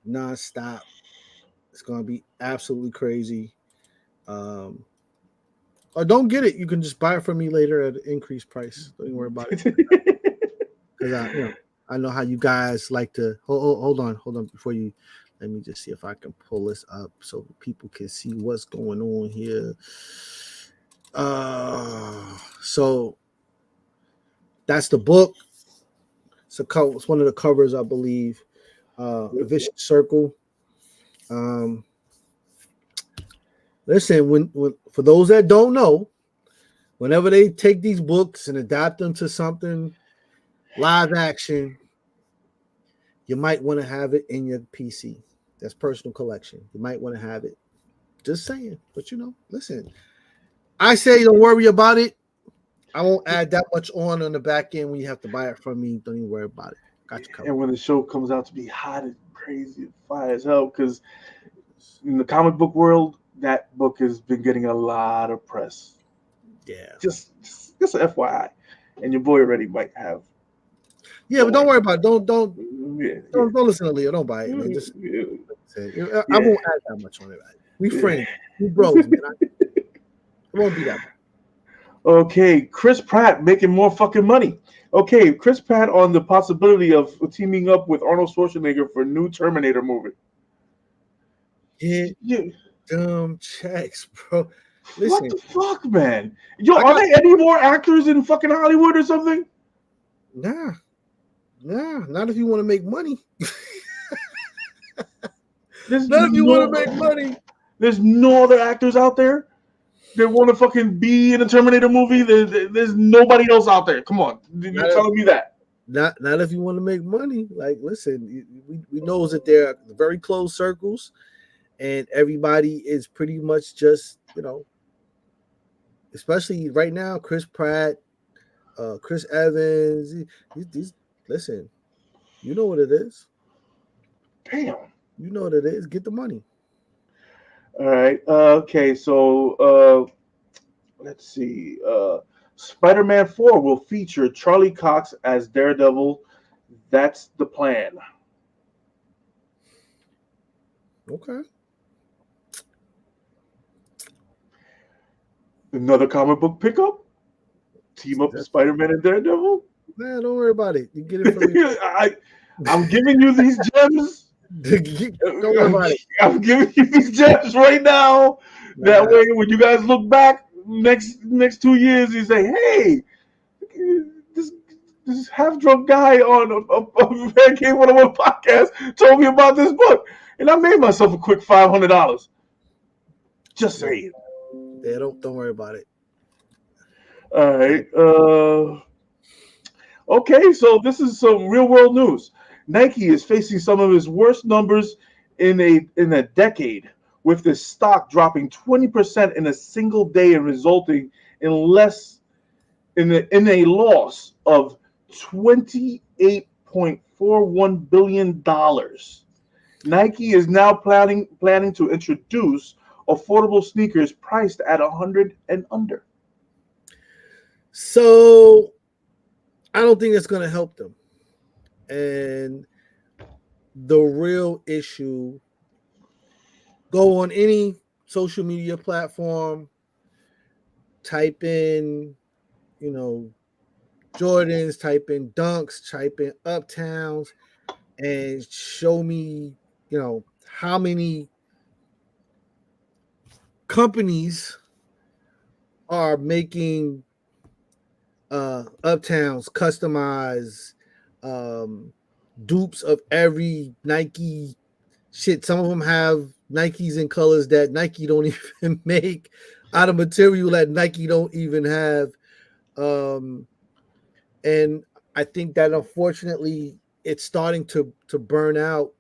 nonstop. It's gonna be absolutely crazy. Or don't get it. You can just buy it from me later at an increased price. Don't even worry about it. Because I know how you guys like to. Hold on before you. Let me just see if I can pull this up so people can see what's going on here. So that's the book. It's one of the covers, I believe. Vicious Circle. Listen, when for those that don't know, whenever they take these books and adapt them to something live action, you might want to have it in your PC. That's personal collection. You might want to have it. Just saying. But listen, I say don't worry about it. I won't add that much on the back end when you have to buy it from me. Don't even worry about it. Got you covered. And when the show comes out to be hot and crazy and fire as hell, because in the comic book world, that book has been getting a lot of press. Yeah. Just an FYI. And your boy already might have. Yeah, but don't worry about it. Don't listen to Leo. Don't buy it, man. I won't add that much on it. We friends. We bros, man. It won't be that bad. Okay, Chris Pratt making more fucking money. Okay, Chris Pratt on the possibility of teaming up with Arnold Schwarzenegger for a new Terminator movie. Get Yeah, dumb checks, bro. what Listen, the fuck, man? Yo, I are got there any more actors in fucking Hollywood or something? nah, not if you want to make money. There's Not if you want to no, make money. there's no other actors out there that want to fucking be in a Terminator movie. There's nobody else out there. Come on, you're Not if, telling me that? not if you want to make money. Like, listen, we know that they're very close circles, and everybody is pretty much just especially right now, Chris Pratt, Chris Evans. These listen, you know what it is. Damn. You know what it is. Get the money. All right. Okay. So let's see. Spider-Man 4 will feature Charlie Cox as Daredevil. That's the plan. Okay. Another comic book pickup. Team up with Spider-Man and Daredevil. Man, don't worry about it. You get it from me. I'm giving you these gems. Don't worry about it. I'm giving you these gems right now. That way, when you guys look back next 2 years, you say, "Hey, this half drunk guy on Mancave101 Podcast told me about this book, and I made myself a quick $500." Just saying. Yeah, don't worry about it. All right. Okay, so this is some real world news. Nike is facing some of its worst numbers in a decade, with the stock dropping 20% in a single day and resulting in a loss of $28.41 billion. Nike is now planning to introduce affordable sneakers priced at 100 and under. So I don't think that's going to help them. And the real issue, go on any social media platform, type in, Jordans, type in Dunks, type in Uptowns, and show me, how many companies are making Uptowns customized dupes of every Nike shit. Some of them have Nikes in colors that Nike don't even make, out of material that Nike don't even have. And I think that unfortunately it's starting to burn out.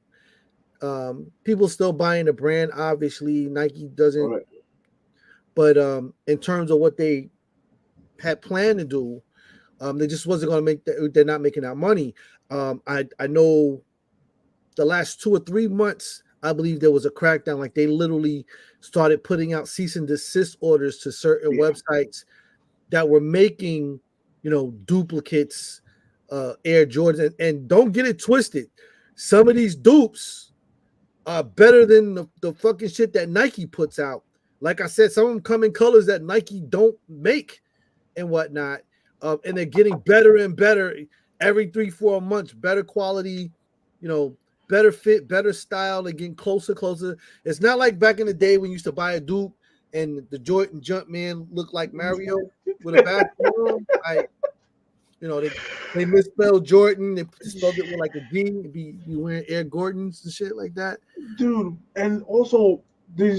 People still buying the brand, obviously. Nike doesn't, Right. but in terms of what they had planned to do, they just wasn't going to make that. They're not making that money. I know the last 2 or 3 months, I believe there was a crackdown. Like, they literally started putting out cease and desist orders to certain websites that were making, duplicates, Air Jordans. And don't get it twisted. Some of these dupes are better than the fucking shit that Nike puts out. Like I said, some of them come in colors that Nike don't make and whatnot. And they're getting better and better every 3-4 months. Better quality, better fit, better style. They're getting closer. It's not like back in the day when you used to buy a dupe and the Jordan Jumpman looked like Mario with a basketball. They misspelled Jordan. They spelled it with like a D. Be wearing Air Gordons and shit like that. Dude, and also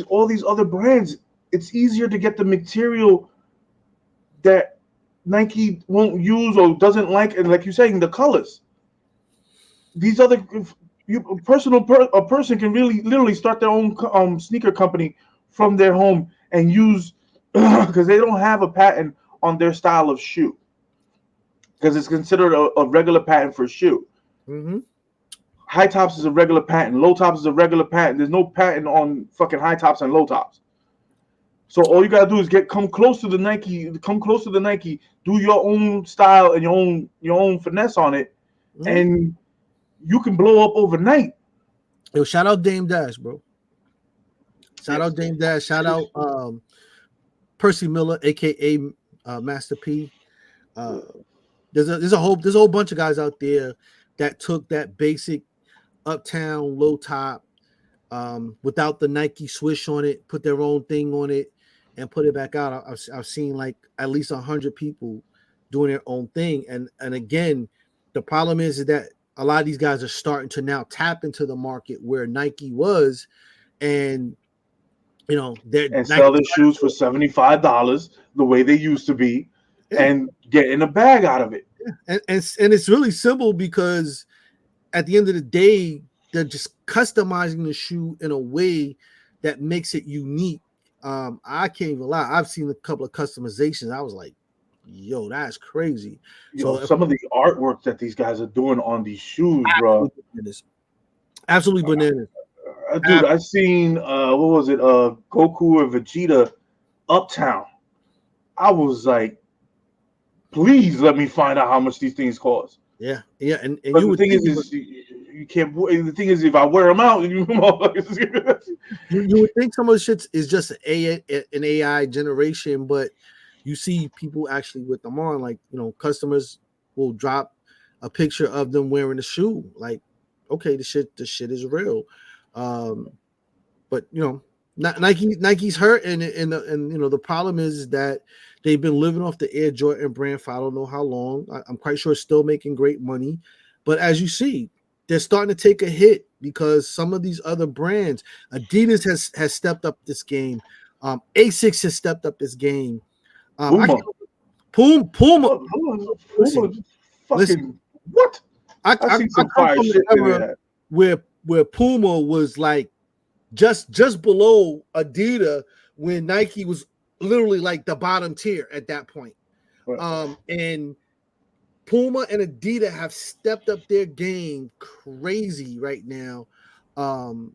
all these other brands, it's easier to get the material that Nike won't use or doesn't like, and like you're saying, the colors. These other a person can really literally start their own sneaker company from their home and use because they don't have a patent on their style of shoe because it's considered a regular patent for shoe. Mm-hmm. High tops is a regular patent. Low tops is a regular patent. There's no patent on fucking high tops and low tops. So all you gotta do is come close to the Nike. Do your own style and your own finesse on it, and you can blow up overnight. Yo, shout out Dame Dash, bro. Shout out Dame Dash. Shout out Percy Miller, aka Master P. There's a whole bunch of guys out there that took that basic uptown low top without the Nike swoosh on it, put their own thing on it, and put it back out. I've seen like at least 100 people doing their own thing, and again, the problem is that a lot of these guys are starting to now tap into the market where Nike was, and sell their shoes for $75 the way they used to be, and getting a bag out of it. And it's really simple because at the end of the day, they're just customizing the shoe in a way that makes it unique. I can't even lie. I've seen a couple of customizations. I was like, yo, that's crazy. Some of the artwork that these guys are doing on these shoes, bro. Absolutely bananas. Dude, I seen what was it? Goku and Vegeta Uptown. I was like, please let me find out how much these things cost. Yeah, and the thing is you can't. The thing is, if I wear them out, you would think some of the shit is just an AI generation, but you see people actually with them on. Like, customers will drop a picture of them wearing the shoe. Like, okay, the shit is real. But Nike's hurt, and the problem is that they've been living off the Air Jordan brand for I don't know how long. I'm quite sure it's still making great money, but as you see, they're starting to take a hit because some of these other brands, Adidas has stepped up this game, Asics has stepped up this game, Puma. Listen, what? I see some come fire from shit the era where Puma was like just below Adidas, when Nike was literally like the bottom tier at that point. Right. And Puma and Adidas have stepped up their game crazy right now. And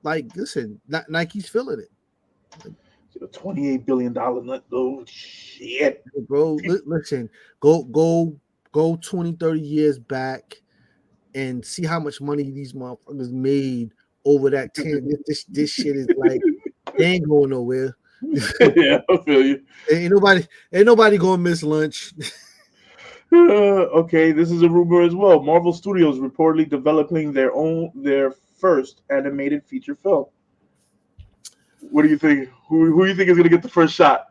like, listen, Nike's feeling it. $28 billion nut. Oh shit, bro. Listen, go 20, 30 years back and see how much money these motherfuckers made over that 10. This shit is like, they ain't going nowhere. Yeah, I feel you. Ain't nobody gonna miss lunch. Okay, this is a rumor as well. Marvel Studios reportedly developing their first animated feature film. What do you think? Who do you think is gonna get the first shot?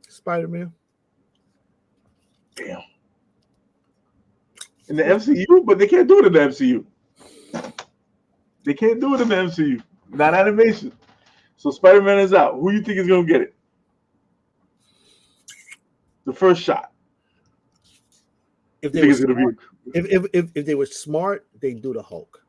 Spider-Man. Damn. In the MCU, but they can't do it in the MCU. They can't do it in the MCU. Not animation. So Spider-Man is out. Who do you think is gonna get it? The first shot. If they were smart, they'd do the Hulk.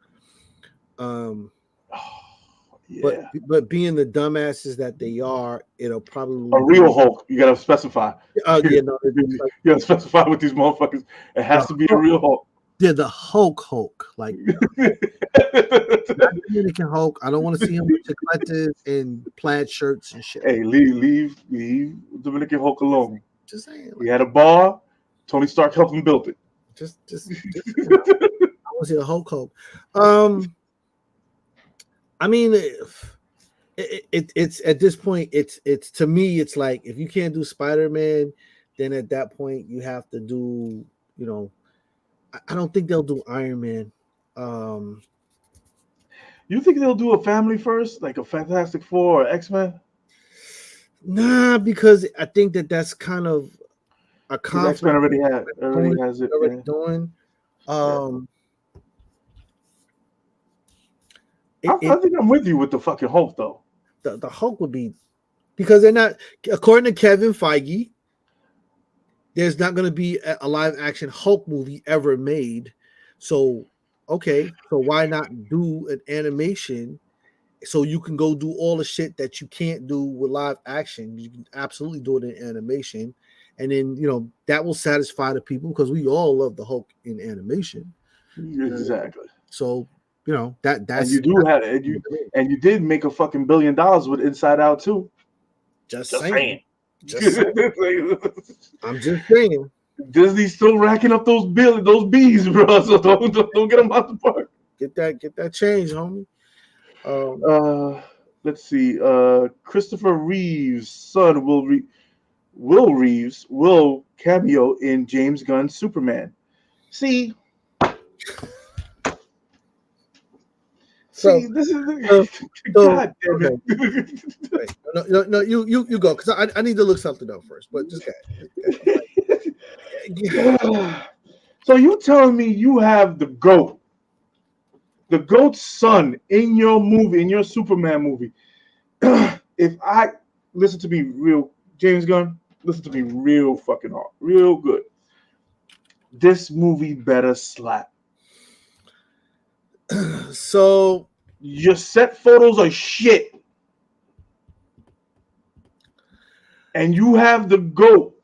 Yeah. But being the dumbasses that they are, it'll probably a real Hulk. You gotta specify. Yeah, no, you gotta specify with these motherfuckers. It has to be a real Hulk. Yeah, the Hulk, like not the Dominican Hulk. I don't want to see him with chicletas and plaid shirts and shit. Hey, leave Dominican Hulk alone. Just saying. He had a bar. Tony Stark helped him build it. Just I want to see the Hulk. I mean, it's at this point, it's to me, it's like, if you can't do Spider-Man, then at that point you have to do, I don't think they'll do Iron Man. You think they'll do a family first, like a Fantastic Four or X-Men? Nah, because I think that's kind of a conflict. X-Men already has it. Already doing. I think I'm with you with the fucking Hulk, though. The Hulk would be, because they're not, according to Kevin Feige, there's not going to be a live action Hulk movie ever made. So, okay, so why not do an animation so you can go do all the shit that you can't do with live action? You can absolutely do it in animation. And then, that will satisfy the people, because we all love the Hulk in animation. Exactly. So, that's, and you do have, and you did make a fucking $1 billion with Inside Out too. Just saying. I'm just saying. Disney's still racking up those bees, bro. So don't get them out the park. Get that change, homie. Let's see. Christopher Reeve's son will Will Reeves will cameo in James Gunn's Superman. See, this is God damn it. Wait, no, you go because I need to look something up first. But just So you telling me you have the GOAT's son in your movie, in your Superman movie? If I listen to me real, James Gunn, listen to me real fucking hard, real good. This movie better slap. So your set photos are shit, and you have the GOAT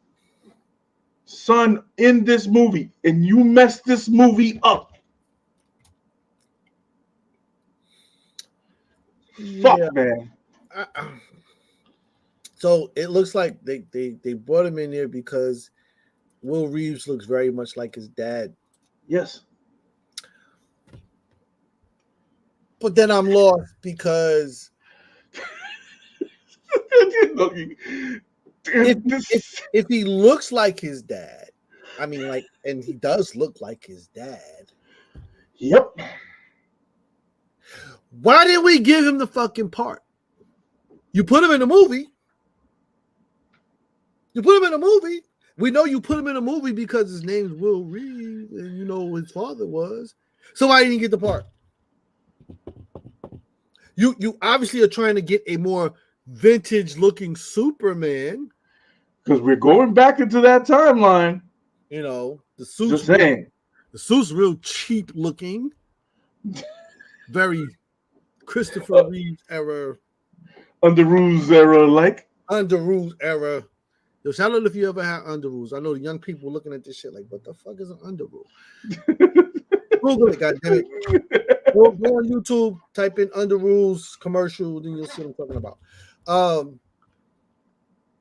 son in this movie, and you mess this movie up. Fuck, man. So it looks like they brought him in there because Will Reeves looks very much like his dad. Yes. But then I'm lost because if he looks like his dad, I mean, like, and he does look like his dad. Yep. Why didn't we give him the fucking part? You put him in the movie. We know you put him in a movie because his name's Will Reeves and you know who his father was. So why didn't he get the part? You obviously are trying to get a more vintage looking Superman. Because we're going back into that timeline. You know, the suit's just saying. The suit's real cheap looking. Very Christopher Reeves era. Under rules era, like. Under rules era. Yo, shout out if you ever had under rules. I know the young people looking at this shit like, what the fuck is an under rule? Google it, goddammit. Go on YouTube, type in under rules commercial, then you'll see what I'm talking about.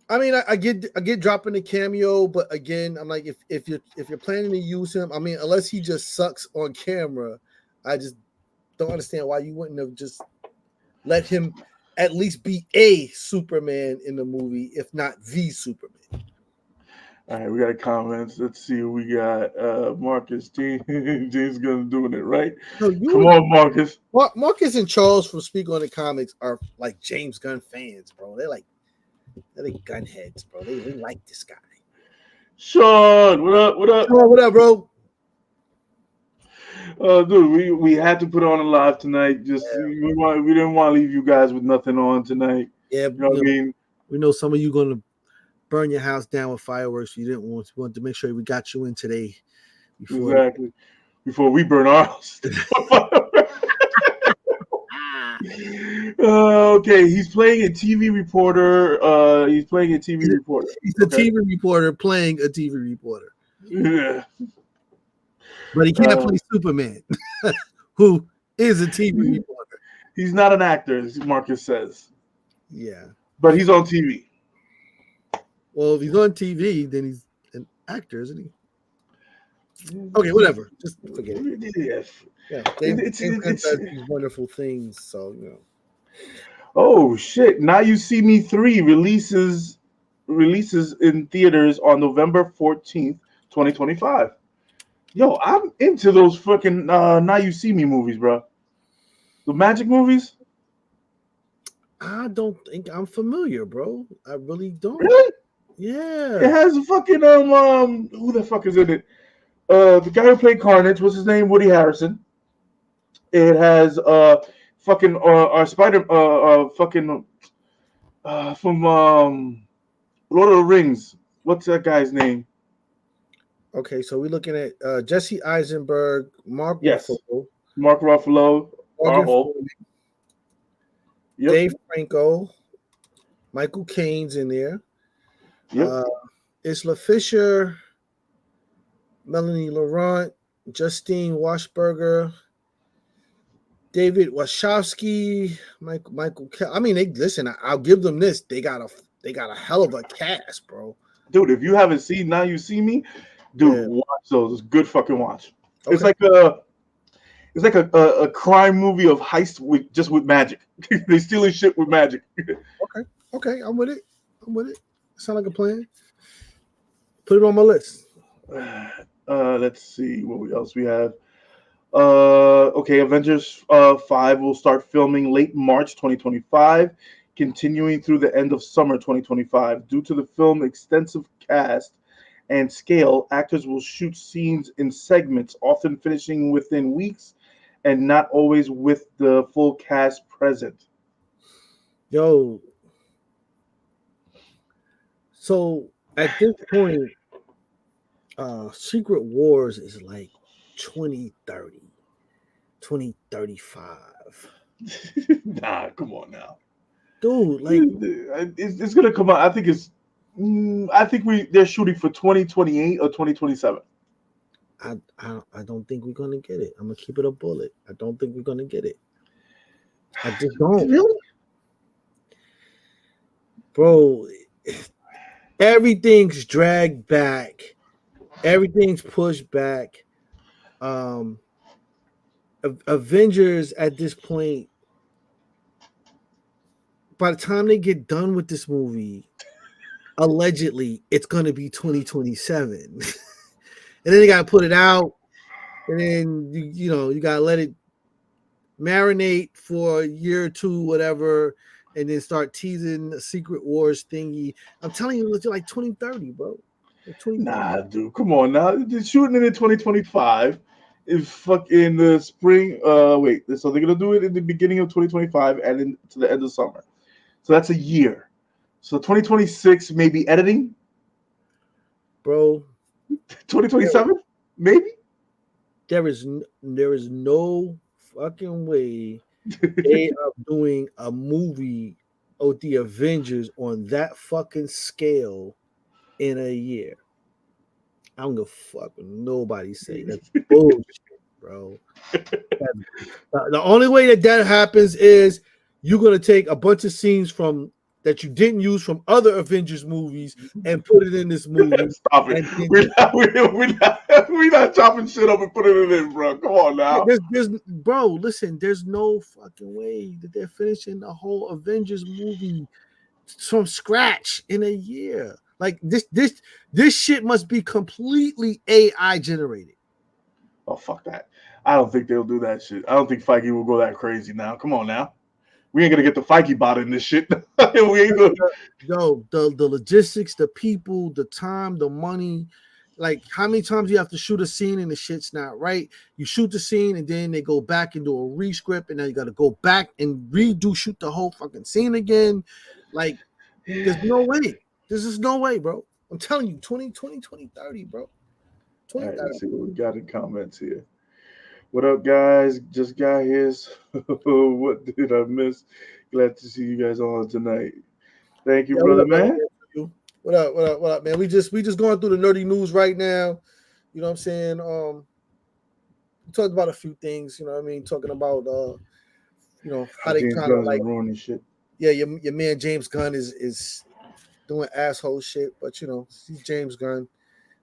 I mean, I get dropping the cameo, but again, I'm like, if you're planning to use him, I mean, unless he just sucks on camera, I just don't understand why you wouldn't have just let him at least be a Superman in the movie, if not the Superman. All right, we got a comment. Let's see. We got Marcus James Gunn doing it right. No, come on, Marcus. Marcus and Charles from Speak on the Comics are like James Gunn fans, bro. They're like gun heads, bro. They like this guy. Sean, what up? What up? Sean, what up, bro? Dude, we had to put on a live tonight. Just we didn't want to leave you guys with nothing on tonight. Yeah, you know what I mean. We know some of you gonna burn your house down with fireworks. You didn't want to make sure we got you in today. Before we burn our house. Okay, he's playing a TV reporter. He's a TV reporter playing a TV reporter. Yeah. But he can't play Superman, who is a TV reporter. He's not an actor, as Marcus says. Yeah. But he's on TV. Well, if he's on TV, then he's an actor, isn't he? Okay, whatever. Just forget it. Yeah. It's these wonderful things, so, you know. Oh, shit. Now You See Me 3 releases in theaters on November 14th, 2025. Yo, I'm into those fucking Now You See Me movies, bro. The magic movies? I don't think I'm familiar, bro. I really don't. Really? Yeah. It has a fucking who the fuck is in it? The guy who played Carnage, what's his name? Woody Harrelson. It has fucking our Spider fucking from Lord of the Rings. What's that guy's name? Okay, so we're looking at Jesse Eisenberg, Mark Ruffalo, Dave Franco, Michael Caine's in there. Yep. Isla Fisher, Melanie Laurent, Justine Washburger, David Wachowski, Michael. I mean, I'll give them this. They got a hell of a cast, bro. Dude, if you haven't seen Now You See Me, dude, watch those. It's good fucking watch. Okay. It's like a crime movie of heist with magic. They stealing shit with magic. Okay, I'm with it. Sound like a plan? Put it on my list. Let's see what else we have. Okay, Avengers 5 will start filming late March 2025, continuing through the end of summer 2025. Due to the film's extensive cast and scale, actors will shoot scenes in segments, often finishing within weeks and not always with the full cast present. Yo. So at this point, Secret Wars is like 2030, 2035. Nah, come on now. Dude, like it's gonna come out. I think they're shooting for 2028 or 2027. I don't think we're gonna get it. I'm gonna keep it a bullet. I don't think we're gonna get it. I just don't. Really? Bro, everything's dragged back. Everything's pushed back. Avengers at this point, by the time they get done with this movie, allegedly it's gonna be 2027. And then they gotta put it out, and then you gotta let it marinate for a year or two, whatever, and then start teasing a Secret Wars thingy. I'm telling you, it's like 2030, bro. Like 2030. Nah, dude, come on now. They're shooting it in 2025. If fucking the spring. Wait. So they're gonna do it in the beginning of 2025 and then to the end of summer. So that's a year. So 2026 maybe editing. Bro. 2027 maybe. There is no fucking way they are doing a movie of the Avengers on that fucking scale in a year. I don't give a fuck what nobody say. That's bullshit, bro. The only way that happens is you're gonna take a bunch of scenes from that you didn't use from other Avengers movies and put it in this movie. Stop it. We're not chopping shit up and putting it in, bro. Come on now. Bro, listen, there's no fucking way that they're finishing the whole Avengers movie from scratch in a year. Like this shit must be completely AI generated. Oh, fuck that. I don't think they'll do that shit. I don't think Feige will go that crazy now. Come on now. We ain't gonna get the Feige bot in this shit. We ain't gonna... Yo, the logistics, the people, the time, the money. Like, how many times you have to shoot a scene and the shit's not right? You shoot the scene and then they go back and do a rescript, and then you got to go back and shoot the whole fucking scene again. Like, there's no way. There's just no way, bro. I'm telling you, 2030, bro. 2030. All right, let's see what we got in comments here. What up, guys? Just got here. What did I miss? Glad to see you guys on tonight. Thank you, brother, man. What up, man? We just going through the nerdy news right now. You know what I'm saying? We talked about a few things, you know what I mean? Talking about how they kind of like ruining shit. Yeah, your man James Gunn is doing asshole shit, but he's James Gunn.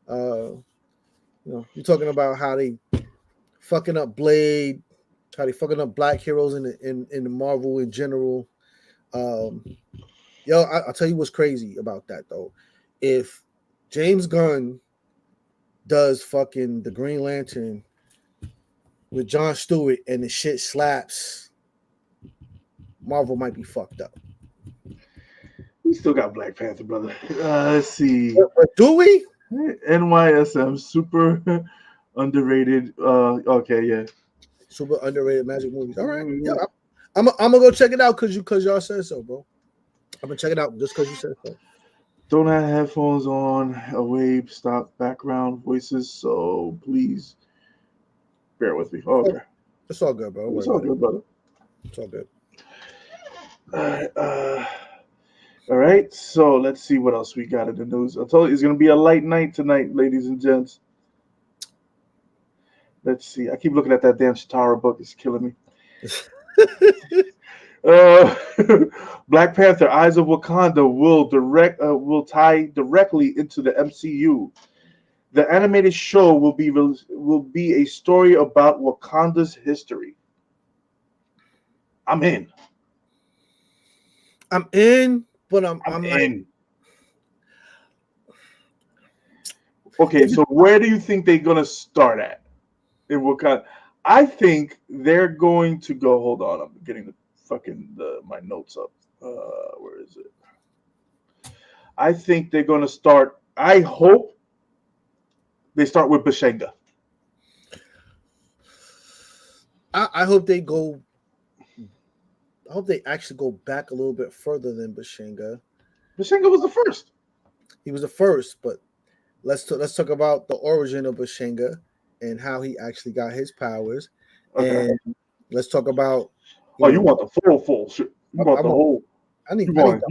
You're talking about how they fucking up Blade, how they fucking up black heroes in the Marvel in general. I'll tell you what's crazy about that though. If James Gunn does fucking the Green Lantern with Jon Stewart and the shit slaps, Marvel might be fucked up. We still got Black Panther, brother. Let's see. Do we? NYSM, super underrated. Okay, yeah. Super underrated magic movies. All right. Yeah, I'm gonna go check it out because y'all said so, bro. I'm gonna check it out just because you said so. Don't have headphones on. Away, stop background voices. So please bear with me. Okay. It's all good, bro. It's all good, brother. It's all good. All right. So let's see what else we got in the news. I told you it's gonna be a light night tonight, ladies and gents. Let's see. I keep looking at that damn Shatara book. It's killing me. Black Panther: Eyes of Wakanda will tie directly into the MCU. The animated show will be a story about Wakanda's history. I'm in, but I'm in. Okay, so where do you think they're gonna start at? In what kind? I think they're going to go. Hold on, I'm getting my notes up. Where is it? I think they're gonna start. I hope they start with Bashenga. I hope they go. I hope they actually go back a little bit further than Bashenga. Bashenga was the first. He was the first, but let's talk about the origin of Bashenga and how he actually got his powers. Okay. And let's talk about. You want the full shit? You want the whole? I need. You want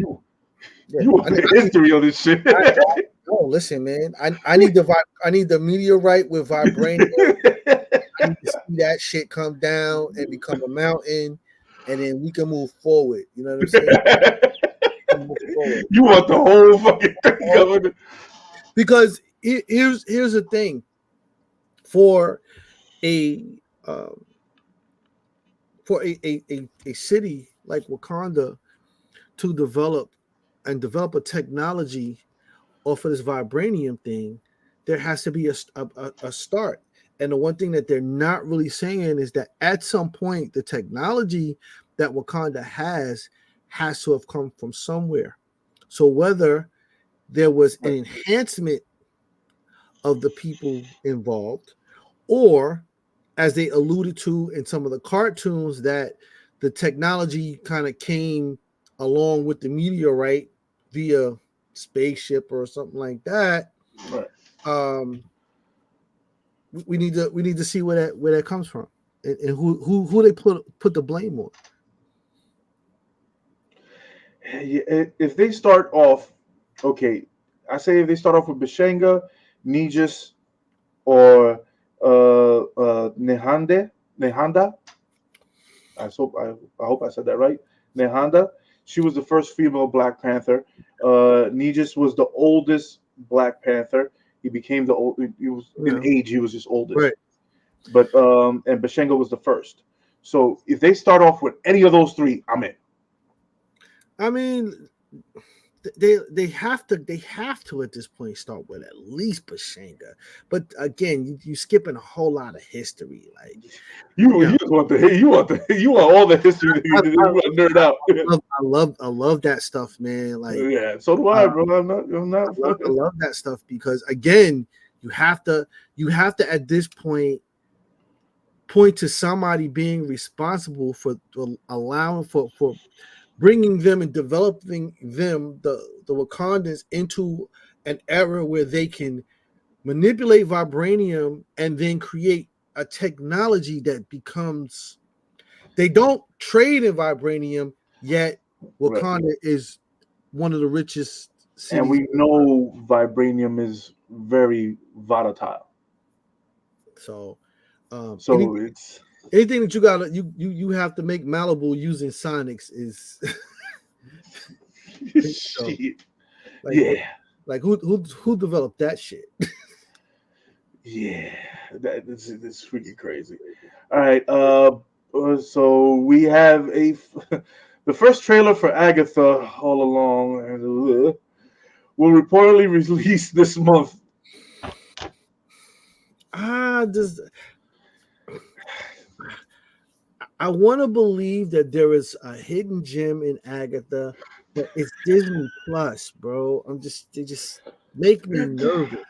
the history of this shit? Oh, listen, man. I need the meteorite with vibranium. I need to see that shit come down and become a mountain, and then we can move forward. You know what I'm saying? You want the whole fucking thing going? Because here's the thing: for a city like Wakanda to develop a technology off of this vibranium thing, there has to be a start. And the one thing that they're not really saying is that at some point, the technology that Wakanda has to have come from somewhere. So whether there was an enhancement of the people involved, or as they alluded to in some of the cartoons, that the technology kind of came along with the meteorite via spaceship or something like that. Right. We need to see where that comes from, and who they put the blame on. If they start off, okay, I say if they start off with Bashenga, Nijis, or Nehanda. I hope I said that right. Nehanda. She was the first female Black Panther. Nijis was the oldest Black Panther. He became the old. He was in age. He was just oldest. Right. But and Bashenga was the first. So if they start off with any of those three, I'm in. I mean, they have to at this point start with at least Bashenga. But again, you skipping a whole lot of history. Like you want all the history. You want to nerd out. I love that stuff, man. Like yeah, so do I, bro. I'm not. I love that stuff because again, you have to at this point point to somebody being responsible for allowing for bringing them and developing them, the Wakandans, into an era where they can manipulate vibranium and then create a technology that becomes. They don't trade in vibranium, yet Wakanda is one of the richest cities. And we know vibranium is very volatile. So it's anything that you got you have to make malleable using sonics is shit. Like who developed that shit? Yeah, this is freaking crazy. All right, so we have the first trailer for Agatha all along, and will reportedly release this month. I want to believe that there is a hidden gem in Agatha, but it's Disney Plus, bro. They just make me nervous.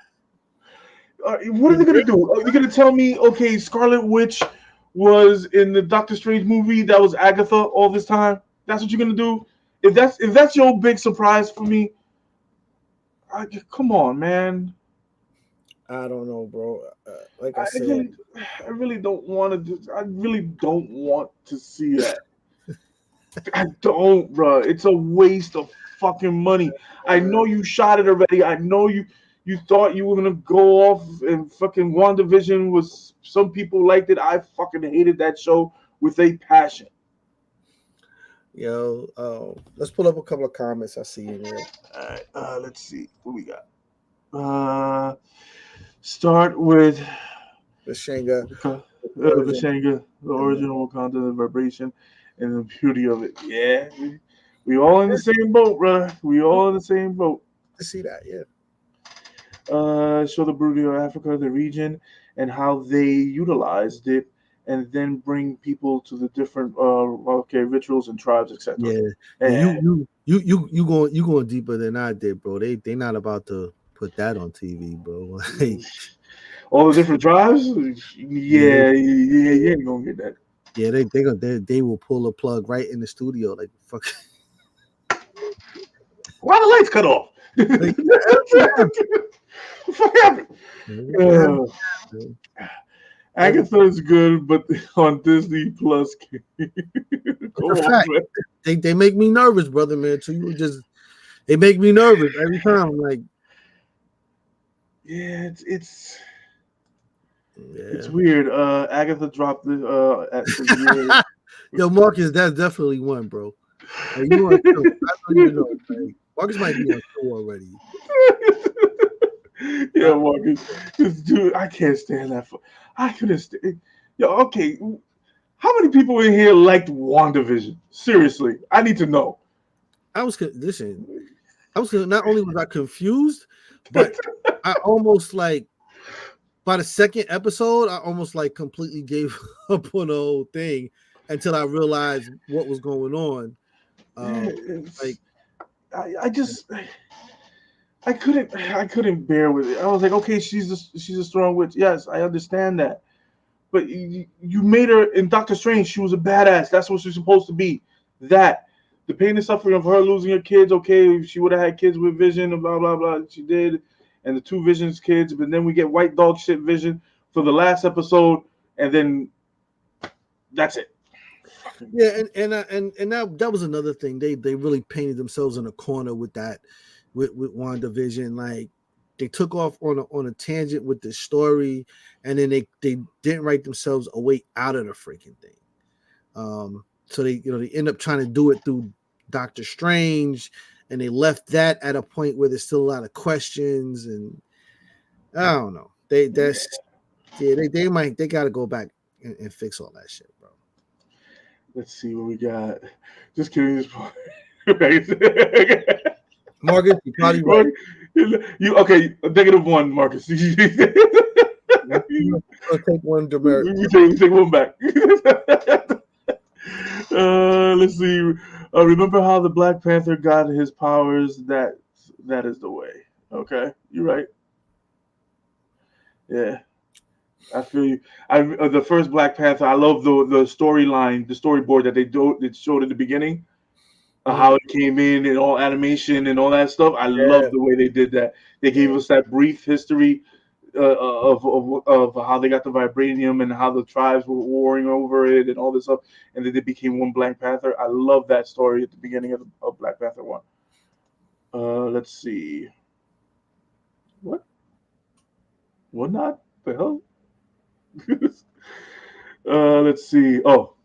What are they gonna do? Are you gonna tell me, okay, Scarlet Witch was in the Doctor Strange movie that was Agatha all this time? That's what you're gonna do? If that's your big surprise for me, come on, man. I don't know, bro. Like I said, I really don't want to. I really don't want to see that. I don't, bro. It's a waste of fucking money. I know you shot it already. I know you thought you were gonna go off and fucking WandaVision was. Some people liked it. I fucking hated that show with a passion. Yo, let's pull up a couple of comments I see in there. All right, let's see what we got. Start with Bashenga, the original Wakanda, the vibration, and the beauty of it. Yeah, we all in the same boat, brother. We all in the same boat. To see that, yeah. show the beauty of Africa, the region, and how they utilized it, and then bring people to the different rituals and tribes, etc. Yeah, And you going deeper than I did, bro. They not about to put that on TV, bro. Like, all the different tribes, yeah, you ain't gonna get that. yeah, they will pull a plug right in the studio, like fuck. Why the lights cut off? Like, What the fuck happened? Agatha is good, but on Disney Plus, go it's a on, fact. man. They make me nervous, brother, man. So you just they make me nervous every time. I'm like, Yeah, it's yeah. weird. Agatha dropped the at the year. Yo, Marcus, that's definitely one, bro. Like, you on show. I know you know. Like, Marcus might be on show already. Yeah, Marcus. This dude, I can't stand that. I couldn't stand. Yo, okay. How many people in here liked WandaVision? Seriously, I need to know. Listen. Not only was I confused, but I almost like by the second episode, I almost like completely gave up on the whole thing until I realized what was going on. Like, I couldn't bear with it. I was like, okay, she's a strong witch. Yes, I understand that. But you made her in Doctor Strange. She was a badass. That's what she's supposed to be. That the pain and suffering of her losing her kids. Okay, if she would have had kids with Vision and blah blah blah. She did, and the two Vision's kids. But then we get white dog shit Vision for the last episode, and then that's it. yeah, and that was another thing. They really painted themselves in a corner with that, with WandaVision. Like, they took off on a tangent with the story, and then they didn't write themselves a way out of the freaking thing. So they end up trying to do it through Doctor Strange, and they left that at a point where there's still a lot of questions, and I don't know. They got to go back and fix all that shit, bro. Let's see what we got. Just kidding. Marcus, you probably right. You okay? -1, Marcus. You take one demerit. We take one back. Let's see. Remember how the Black Panther got his powers? That is the way. Okay, you're right. Yeah, I feel you. The first Black Panther. I love the storyline, the storyboard that they showed at the beginning. How it came in and all animation and all that stuff. I love the way they did that. They gave us that brief history of how they got the vibranium and how the tribes were warring over it and all this stuff, and then they became one Black Panther. I love that story at the beginning of Black Panther 1. Let's see. What not? The hell? Let's see. Oh.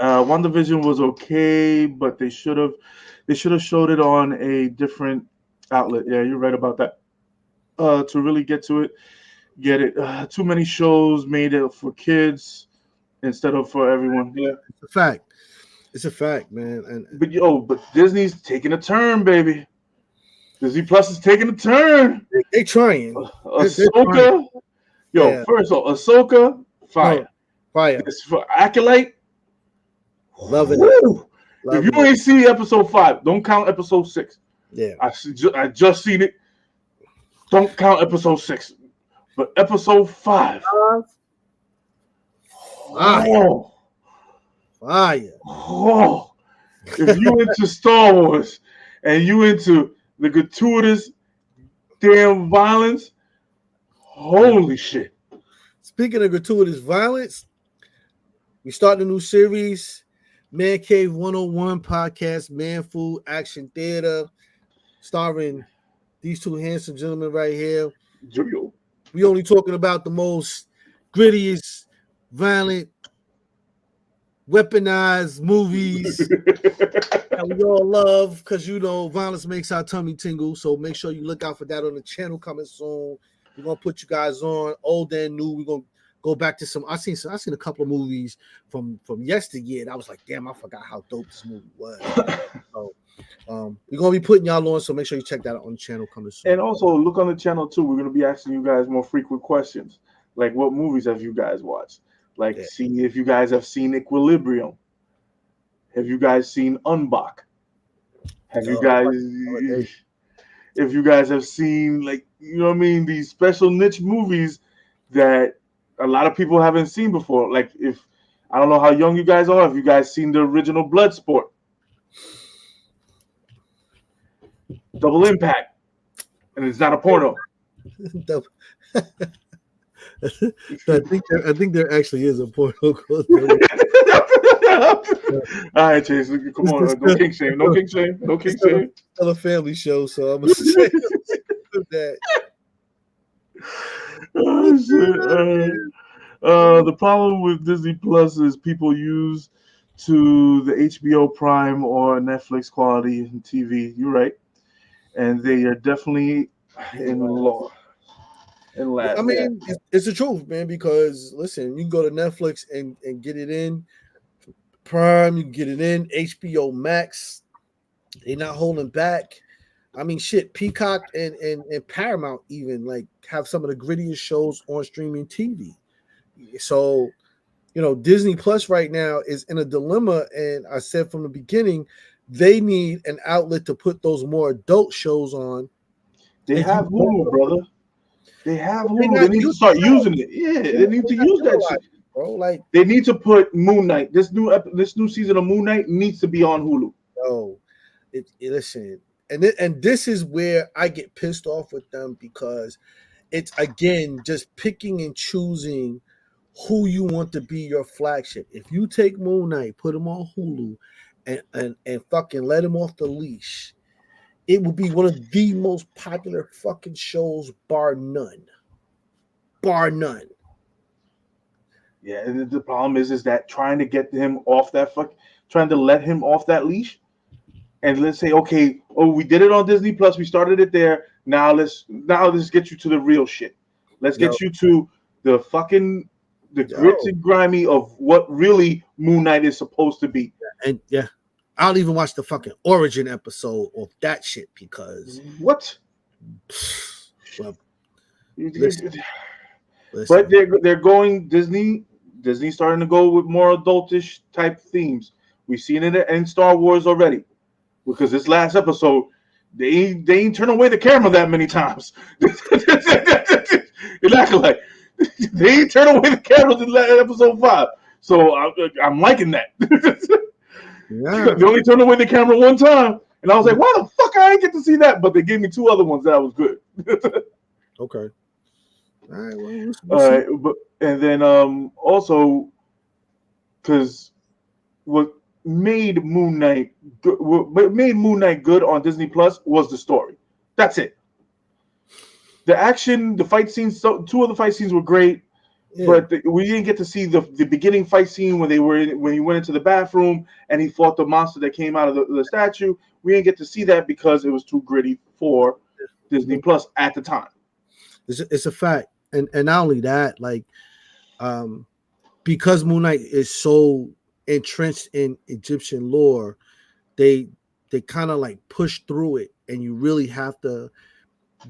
WandaVision was okay, but they should have showed it on a different outlet. Yeah, you're right about that. To really get it. Too many shows made it for kids instead of for everyone. Yeah, it's a fact, man. But Disney's taking a turn, baby. Disney Plus is taking a turn. They trying. Ahsoka, first of all, Ahsoka, fire. Fire. It's for Acolyte. Loving it. If you ain't see episode 5, don't count episode 6. Yeah, I just seen it. Don't count episode 6, but episode 5. Fire. If you into Star Wars and you into the gratuitous damn violence, holy shit. Speaking of gratuitous violence, we start a new series. Mancave101 Podcast, Man Food Action Theater, starring these two handsome gentlemen right here. We only talking about the most grittiest, violent, weaponized movies that we all love, because violence makes our tummy tingle. So make sure you look out for that on the channel coming soon. We're gonna put you guys on, old and new. We're gonna go back to I seen a couple of movies from yesteryear. And I was like, damn, I forgot how dope this movie was. So We're gonna be putting y'all on, so make sure you check that out on the channel coming soon. And also look on the channel too. We're gonna be asking you guys more frequent questions, like what movies have you guys watched? Like, see if you guys have seen Equilibrium. Have you guys seen Unbach? Have you guys, if you guys have seen, like, you know what I mean, these special niche movies that a lot of people haven't seen before. Like, if I don't know how young you guys are, have you guys seen the original Bloodsport? Double Impact, and it's not a porno. I think there actually is a porno. All right, Chase, come on, no king shame, no king shame, no king shame. It's a family show, so I'm gonna say that. Oh shit! The problem with Disney Plus is people use to the HBO Prime or Netflix quality TV. You're right, and they are definitely in law. I mean, it's the truth, man, because listen, you can go to Netflix and get it in Prime, you can get it in HBO Max. They're not holding back. I mean, shit, Peacock and Paramount even like have some of the grittiest shows on streaming TV. So, you know, Disney Plus right now is in a dilemma, and I said from the beginning, they need an outlet to put those more adult shows on. They have Hulu, brother. They have Hulu. They need to start using it. Yeah, they need to use that shit, bro. Like, they need to put Moon Knight. This new season of Moon Knight needs to be on Hulu. No, listen, and this is where I get pissed off with them, because it's again just picking and choosing who you want to be your flagship. If you take Moon Knight, put him on Hulu, and fucking let him off the leash, it will be one of the most popular fucking shows, bar none. Bar none. Yeah, and the problem is that trying to get him off that trying to let him off that leash, and let's say, okay, we did it on Disney Plus, we started it there. Now let's get you to the real shit. Let's get you to the grits and grimy of what really Moon Knight is supposed to be. And I don't even watch the fucking origin episode of that shit, because what? Well, listen. But they're going Disney's starting to go with more adultish type themes. We've seen it in Star Wars already, because this last episode they ain't turn away the camera that many times. Exactly, like they ain't turn away the camera in episode 5. So I'm liking that. Yeah. They only turned away the camera one time, and I was like, "Why the fuck I didn't get to see that?" But they gave me 2 other ones that was good. Okay. All right. Well, all right, but and then also, because what made Moon Knight good on Disney Plus was the story. That's it. The action, the fight scenes. 2 of the fight scenes were great. Yeah. But we didn't get to see the beginning fight scene when he went into the bathroom and he fought the monster that came out of the statue. We didn't get to see that because it was too gritty for Disney Plus at the time. It's a fact, and not only that, like, because Moon Knight is so entrenched in Egyptian lore, they kind of like push through it, and you really have to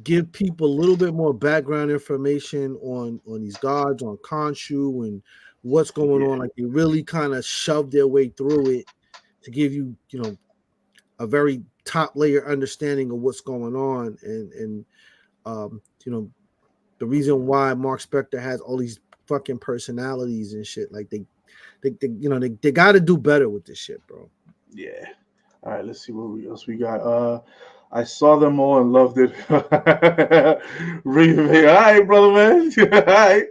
give people a little bit more background information on these gods, on Khonshu, and what's going on. Like, they really kind of shove their way through it to give you, a very top layer understanding of what's going on, and the reason why Mark Spector has all these fucking personalities and shit. Like, they got to do better with this shit, bro. Yeah. All right, let's see what else we got. I saw them all and loved it. All right, brother, man. All right.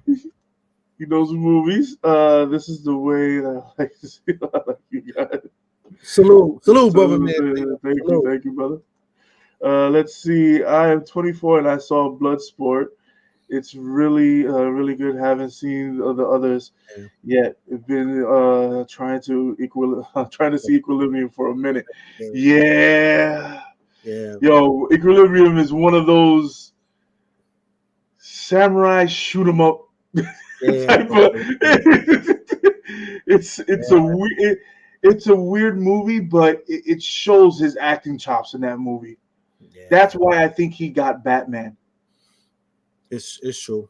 You know some movies. This is the way that I like to see you guys. Salute, brother, man. Thank you, brother. Let's see. I am 24 and I saw Bloodsport. It's really, really good. Haven't seen the others yet. I've been trying to see Equilibrium for a minute. Yeah. Yo, Equilibrium is one of those samurai shoot 'em up type of. It's a weird. it's a weird movie, but it shows his acting chops in that movie. Yeah. That's why I think he got Batman. It's true.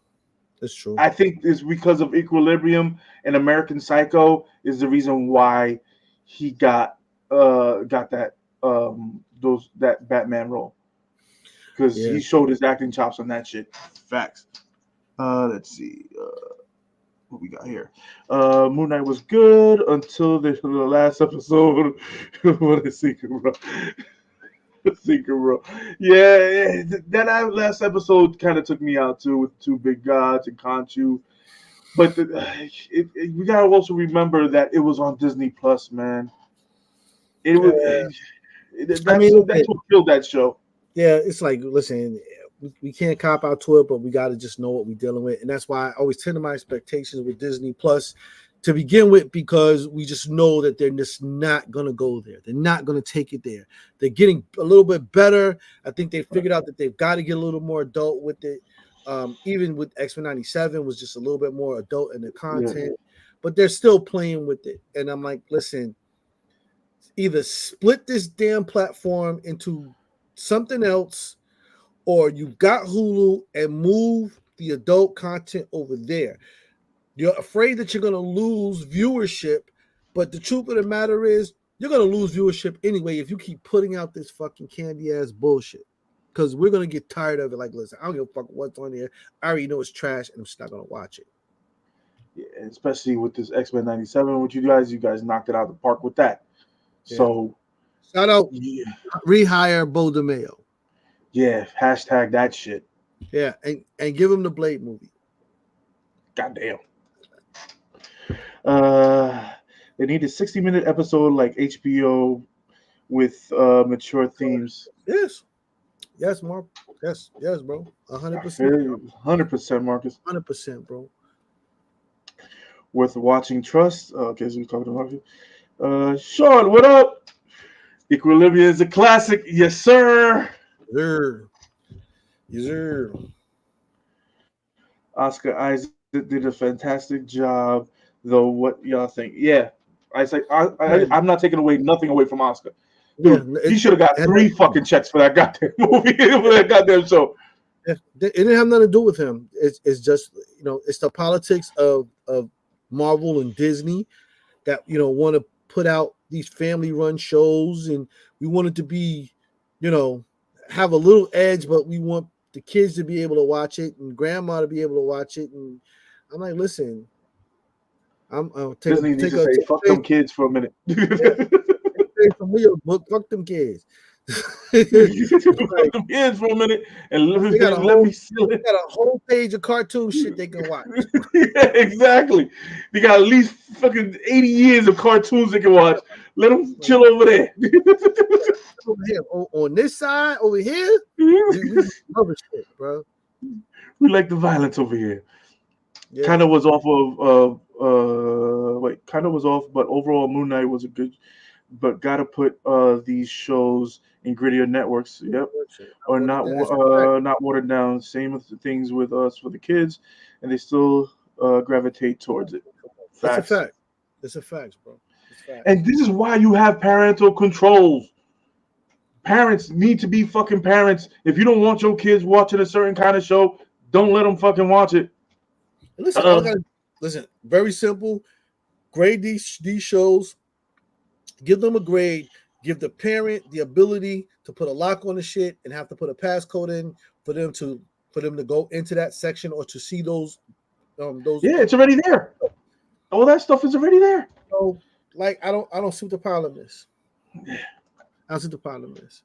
It's true. I think it's because of Equilibrium and American Psycho is the reason why he got that that Batman role, because he showed his acting chops on that shit. Facts. Let's see what we got here. Moon Knight was good until the last episode. What a secret, bro. Thinker, bro. Yeah, that last episode kind of took me out too, with Two Big Gods and Conchu. But we gotta also remember that it was on Disney Plus, man. It was. That's what killed that show. Yeah, it's like, listen, we can't cop out to it, but we got to just know what we're dealing with, and that's why I always tend to my expectations with Disney Plus to begin with, because we just know that they're just not going to go there. They're not going to take it there. They're getting a little bit better. I think they figured out that they've got to get a little more adult with it. Even with X-Men 97 was just a little bit more adult in the content, but they're still playing with it. And I'm like, listen, either split this damn platform into something else, or you've got Hulu and move the adult content over there. You're afraid that you're going to lose viewership, but the truth of the matter is you're going to lose viewership anyway if you keep putting out this fucking candy-ass bullshit, because we're going to get tired of it. Like, listen, I don't give a fuck what's on here. I already know it's trash, and I'm just not going to watch it. Yeah, especially with this X-Men 97, with you guys knocked it out of the park with that. Yeah. So, shout out, rehire Bo DeMeo. Yeah, hashtag that shit. Yeah, and give him the Blade movie. Goddamn. They need a 60-minute episode like HBO with mature themes. Yes, Mark. Yes, bro. 100%. 100%, Marcus. 100%, bro. Worth watching. Trust. Okay, so we're talking to Marcus. Sean, what up? Equilibrium is a classic. Yes, sir. Yes, sir. Oscar Isaac did a fantastic job, though. What y'all think? Yeah, I'm not taking nothing away from Oscar. Dude, he should have got 3 fucking checks for that goddamn movie, for that goddamn show. It didn't have nothing to do with him. It's just, it's the politics of Marvel and Disney that, want to put out these family-run shows, and we want it to be, have a little edge, but we want the kids to be able to watch it and grandma to be able to watch it. And I'm like, listen, Disney needs to say, fuck them kids for a minute. Fuck them kids. Fuck them kids for a minute, and let me got a whole page of cartoon shit they can watch. Yeah, exactly. They got at least fucking 80 years of cartoons they can watch. Let them chill over there. Over here, on this side, over here, we love shit, bro. We like the violence over here. Yeah. Kind of was off but overall Moon Knight was a good. But gotta put these shows in grittier networks, or not watered down. Same with the things with us for the kids, and they still gravitate towards it. Facts. It's a fact, bro. It's fact. And this is why you have parental controls. Parents need to be fucking parents. If you don't want your kids watching a certain kind of show, don't let them fucking watch it. Listen, very simple. Grade these shows. Give them a grade. Give the parent the ability to put a lock on the shit and have to put a passcode in for them to go into that section or to see those. Yeah, it's already there. All that stuff is already there. So, like, I don't see the problem in this. I don't see the problem in this.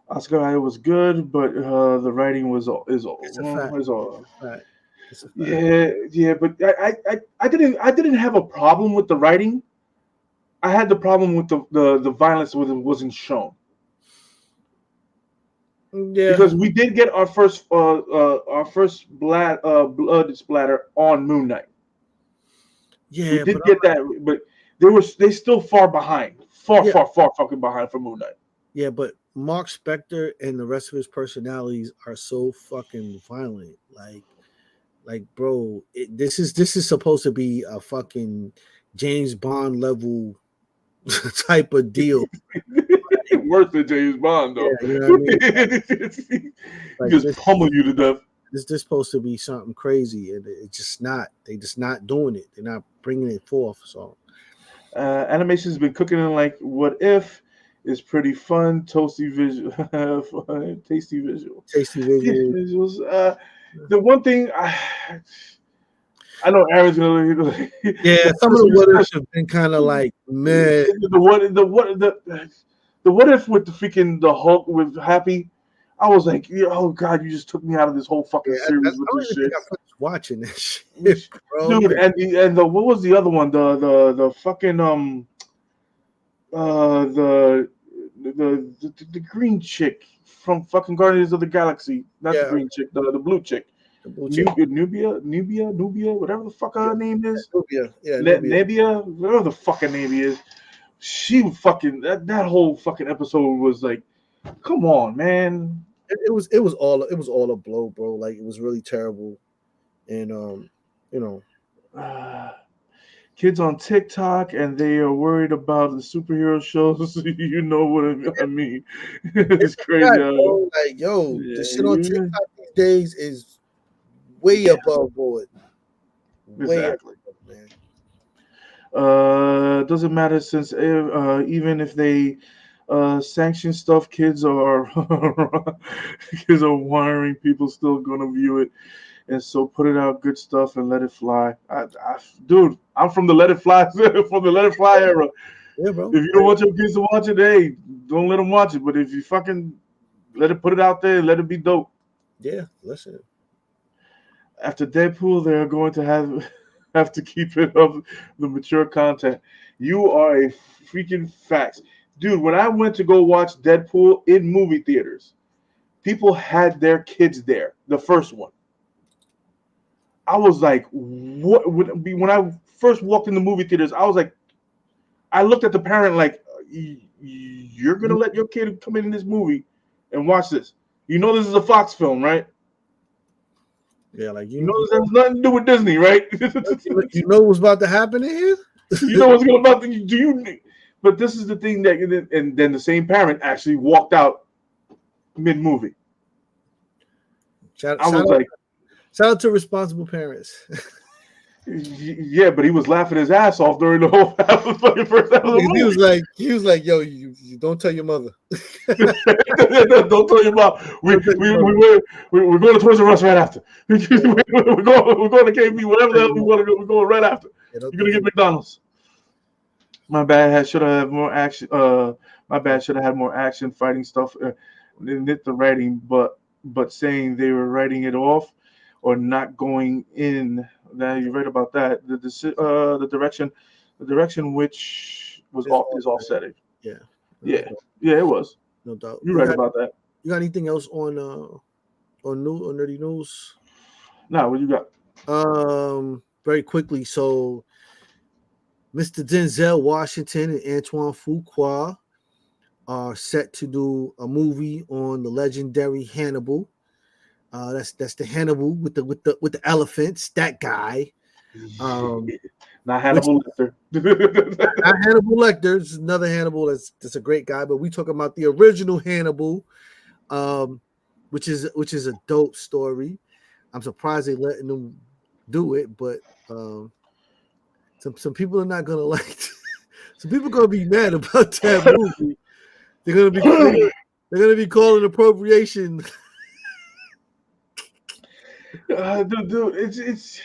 Oscar Isaac was good, but the writing is all. Right. Yeah, but I didn't have a problem with the writing. I had the problem with the violence wasn't shown. Yeah, because we did get our first blood splatter on Moon Knight. Yeah, we did get that, but they still far behind, far fucking behind for Moon Knight. Yeah, but Mark Spector and the rest of his personalities are so fucking violent. Like, bro, this is supposed to be a fucking James Bond level, type of deal. Worse than James Bond, though. Yeah, you know what I mean? Like just pummel you to death. This supposed to be something crazy, and it's just not. They just not doing it. They're not bringing it forth. So, animation's been cooking in like What If is pretty fun, tasty visual. tasty visuals. The one thing I know Aaron's gonna yeah, some of the what ifs have been kind of like meh. The what if with the freaking the Hulk with Happy, I was like, oh God, you just took me out of this whole fucking series with this shit. I watching that shit, bro. Dude, and the what was the other one? The fucking the green chick from fucking Guardians of the Galaxy, not the green chick, the blue chick. Nubia, whatever the fuck her name is. Nebia, whatever the fucking name is. She fucking that whole fucking episode was like, come on, man. It was all a blow, bro. Like it was really terrible, and kids on TikTok and they are worried about the superhero shows. You know what I mean? It's crazy. Like the shit on TikTok these days is way above board. Exactly. Man. Doesn't matter since even if they sanction stuff, kids are wiring. People still gonna view it, and so put it out good stuff and let it fly. Dude, I'm from the let it fly era. Yeah, bro. If you don't want your kids to watch it, hey, don't let them watch it. But if you fucking put it out there, let it be dope. Yeah, listen. After Deadpool, they're going to have to keep it up the mature content. You are a freaking facts. Dude, when I went to go watch Deadpool in movie theaters, people had their kids there, the first one. I was like, what would be when I first walked in the movie theaters, I was like, I looked at the parent like, you're going to let your kid come in this movie and watch this. You know this is a Fox film, right? Yeah, like you know this has nothing to do with Disney, right? You know what's about to happen in here? You know what's going about to do you? But this is the thing that, and then the same parent actually walked out mid-movie. Shout out to responsible parents. Yeah, but he was laughing his ass off during the whole fucking first half of the movie. He was like, yo, you don't tell your mother. Don't tell your mom. We're going to Toys R Us right after. we're going to KB, whatever the hell we want to go. We're going right after. You're going to get McDonald's. My bad. Should have had more action. My bad. Should have had more action fighting stuff. Knit the writing, but saying they were writing it off or not going in. Now you're right about that. The direction which was is offsetting. Yeah, it was. No doubt. You're right about that. You got anything else on nerdy news? Nah, what you got? Very quickly. So, Mr. Denzel Washington and Antoine Fuqua are set to do a movie on the legendary Hannibal. That's the Hannibal with the elephants. That guy. Not Hannibal Lecter. Not Hannibal Lecter. There's another Hannibal that's a great guy, but we talking about the original Hannibal, which is a dope story. I'm surprised they letting them do it, but some people are not gonna like it. Some people are gonna be mad about that movie. They're gonna be calling appropriation. Dude, it's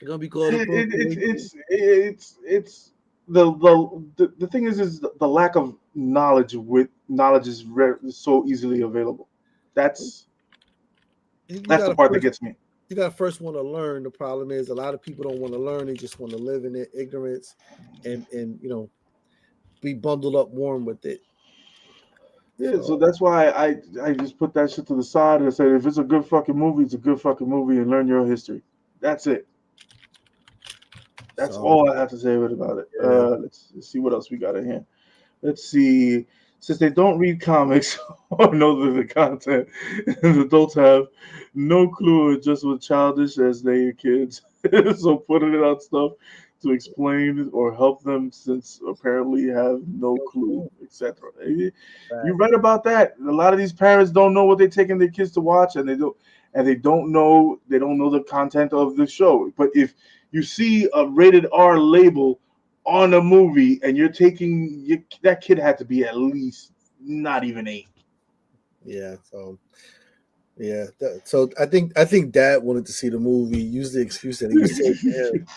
gonna be called. It's the thing is the lack of knowledge is so easily available. That's the part that gets me. You got to first want to learn. The problem is a lot of people don't want to learn. They just want to live in it, ignorance, and be bundled up warm with it. Yeah, so that's why I just put that shit to the side and said, if it's a good fucking movie, it's a good fucking movie, and learn your history. That's it. That's all I have to say about it. Yeah. Let's see what else we got in here. Let's see. Since they don't read comics or know the content, and adults have no clue just as childish as they are kids. So putting it on stuff to explain or help them since apparently have no clue, etc. You're right about that. A lot of these parents don't know what they're taking their kids to watch, and they don't know the content of the show. But if you see a rated R label on a movie and you're taking that kid had to be at least not even 8. Yeah, so yeah, so I think Dad wanted to see the movie, use the excuse that he was taking him.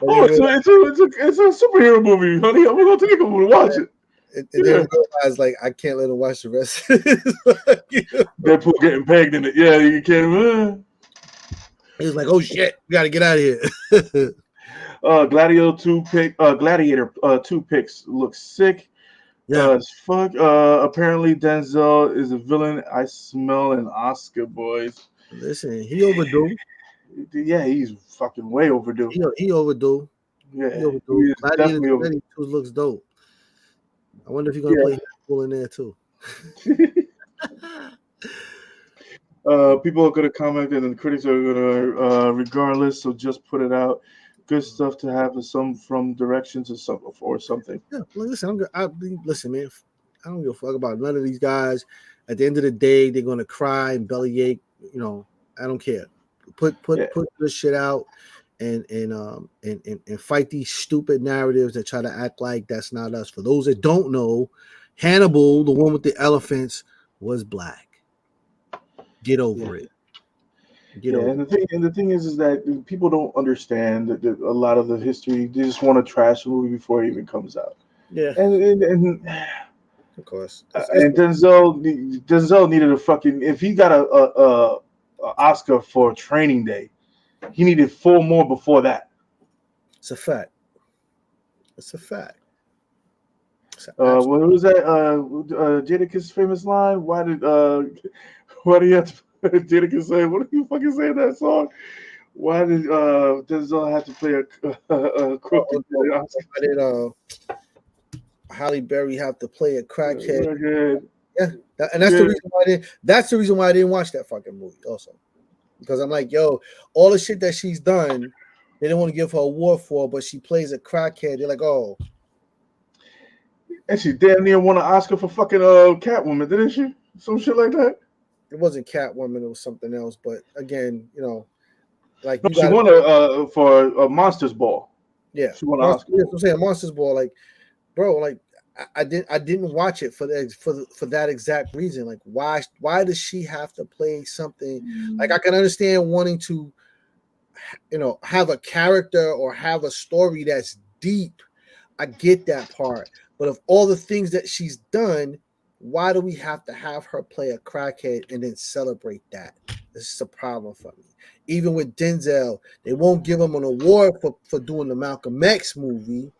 It's a superhero movie, honey. I'm gonna take him to watch it. And then realized like I can't let him watch the rest of it. Deadpool getting pegged in it. Yeah, you can't. He was like, "Oh shit, we gotta get out of here." Gladiator 2 picks look sick. Yeah, As fuck. Apparently Denzel is a villain. I smell an Oscar, boys. listen, he overdue. Yeah, he's fucking way overdue. He overdue. Yeah, he overdue. definitely overdue. Looks dope. I wonder if he's gonna play Deadpool in there too. People are gonna comment and the critics are gonna regardless. So just put it out. Good stuff to have from directions or something. Yeah, listen, listen, man. I don't give a fuck about none of these guys. At the end of the day, they're gonna cry and bellyache. You know, I don't care. Put this shit out and fight these stupid narratives that try to act like that's not us. For those that don't know, Hannibal, the one with the elephants, was black. Get over it. And the thing is that people don't understand that a lot of the history. They just want to trash the movie before it even comes out. Yeah, and of course. And Denzel needed a fucking. If he got a Oscar for Training Day, he needed 4 more before that. It's a fact. What was that? Jadakiss' famous line? Why do you have to? Jadakiss say, "What are you fucking saying in that song?" Why did Denzel have to play a crook? Why did Halle Berry have to play a crackhead? Yeah, and that's the reason why that's the reason why I didn't watch that fucking movie. Also, because I'm like, yo, all the shit that she's done, they didn't want to give her an award for, but she plays a crackhead. They're like, oh. And she damn near won an Oscar for fucking Catwoman, didn't she? Some shit like that. It wasn't Catwoman, it was something else. But again, you know, like no, she won for a Monsters Ball. Yeah, she won an Oscar. Yeah, I'm saying Monsters Ball. Like, bro, like I didn't watch it for that exact reason. Like, why does she have to play something? Like, I can understand wanting to, you know, have a character or have a story that's deep. I get that part. But of all the things that she's done, why do we have to have her play a crackhead and then celebrate that? This is a problem for me. Even with Denzel, they won't give him an award for doing the Malcolm X movie.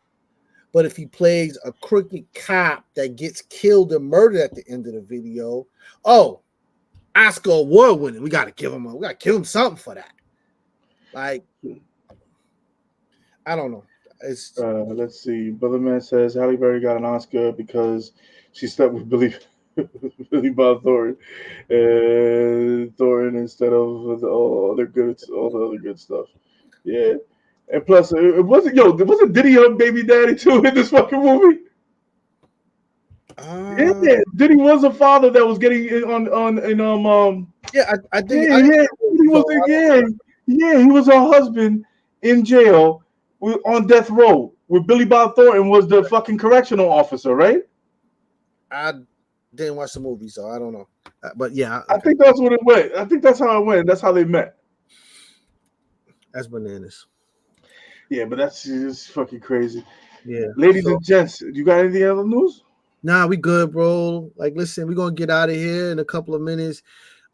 But if he plays a crooked cop that gets killed and murdered at the end of the video, oh, Oscar award winning. We gotta give him something for that. Like, I don't know. Let's see. Brother Man says Halle Berry got an Oscar because she slept with Billy Bob Thornton instead of all the other good stuff. Yeah, and plus it wasn't Diddy on Baby Daddy too in this fucking movie. Yeah, Diddy was a father that was getting I think he was a husband in jail on death row with Billy Bob Thornton was the fucking correctional officer, right? I didn't watch the movie, so I don't know. But yeah, I think that's what it went. I think that's how it went. That's how they met. That's bananas. Yeah, but that's just fucking crazy. Yeah, ladies and gents, you got anything other news? Nah, we good, bro. Like, listen, we're gonna get out of here in a couple of minutes.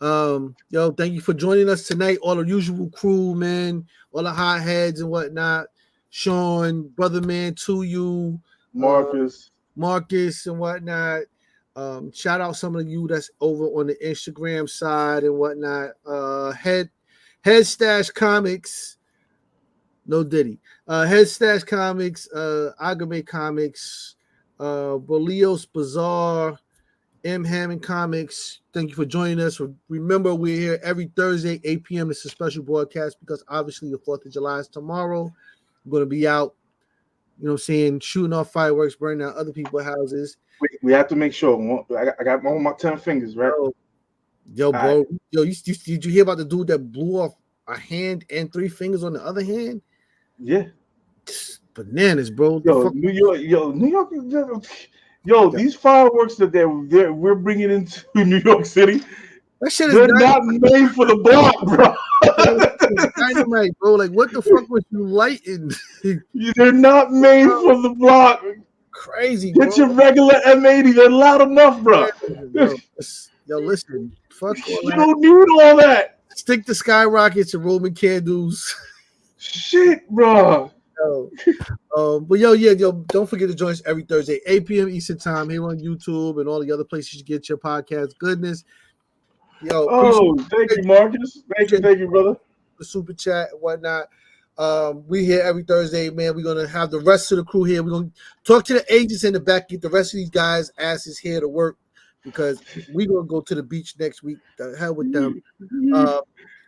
Yo, thank you for joining us tonight. All the usual crew, man, all the hot heads and whatnot. Sean, brother man, to you, Marcus and whatnot. Shout out some of you that's over on the Instagram side and whatnot. Head Stash Comics, no Diddy. Head Stash Comics, Agame Comics, Bolios Bazaar, M. Hammond Comics. Thank you for joining us. Remember, we're here every Thursday, 8 p.m. It's a special broadcast because obviously the 4th of July is tomorrow. I'm going to be out you know what I'm saying, shooting off fireworks, burning out other people's houses. We have to make sure. I got my 10 fingers, right? Yo, bro. Right. Yo, did you hear about the dude that blew off a hand and 3 fingers on the other hand? Yeah. Bananas, bro. New York. These fireworks that we're bringing into New York City, that shit is not made for the block, bro. Dynamite, bro. Like, what the fuck was you lighting? They're not made for the block. Crazy, bro. Get your regular M80. They're loud enough, bro. Yo, listen. Fuck all you don't need all that. Stick to skyrockets and Roman candles. Shit, bro. But yo, don't forget to join us every Thursday, 8 p.m. Eastern time here on YouTube and all the other places you get your podcast goodness. Yo, thank you, Marcus. Thank you, brother. The super chat and whatnot. We here every Thursday, man. We're gonna have the rest of the crew here. We're gonna talk to the agents in the back, get the rest of these guys' asses here to work because we're gonna go to the beach next week. The hell with them.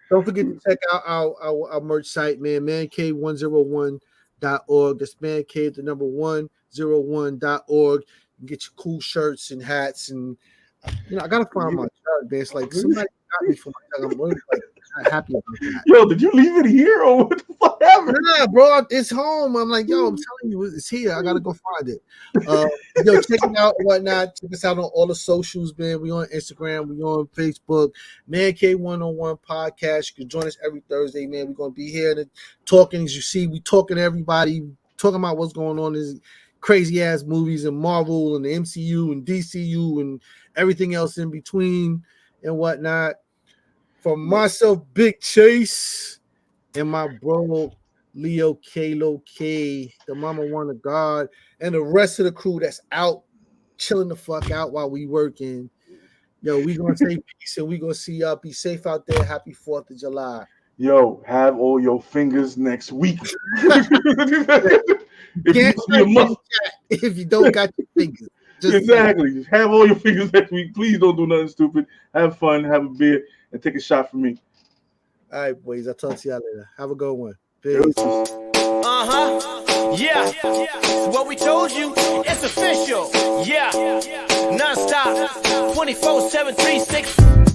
Don't forget to check out our merch site, man. Mancave101.org. That's Mancave, the number 101.org. You can get your cool shirts and hats, and I gotta find my shirt, man. It's like somebody got me for my shirt. I'm really not happy about that. Yo, did you leave it here or what the fuck happened? Nah, bro, it's home. I'm like, yo, I'm telling you, it's here. I gotta go find it. Yo, check it out and whatnot. Check us out on all the socials, man. We on Instagram, we on Facebook, Mancave101 Podcast. You can join us every Thursday, man. We're gonna be here and talking. As you see, we talking to everybody, talking about what's going on in these crazy ass movies and Marvel and the MCU and DCU and everything else in between and whatnot. For myself, Big Chase, and my bro Leo Kalo K, the Mama One of God, and the rest of the crew that's out chilling the fuck out while we working. Yo, we gonna say peace and we gonna see y'all. Be safe out there. Happy 4th of July. Yo, have all your fingers next week. If you don't got your fingers. Exactly. Have all your fingers next week. Please don't do nothing stupid. Have fun, have a beer, and take a shot from me. All right, boys. I'll talk to y'all later. Have a good one. Peace. Yeah. What we told you, it's official. Yeah. Non-stop. 24/7, 365.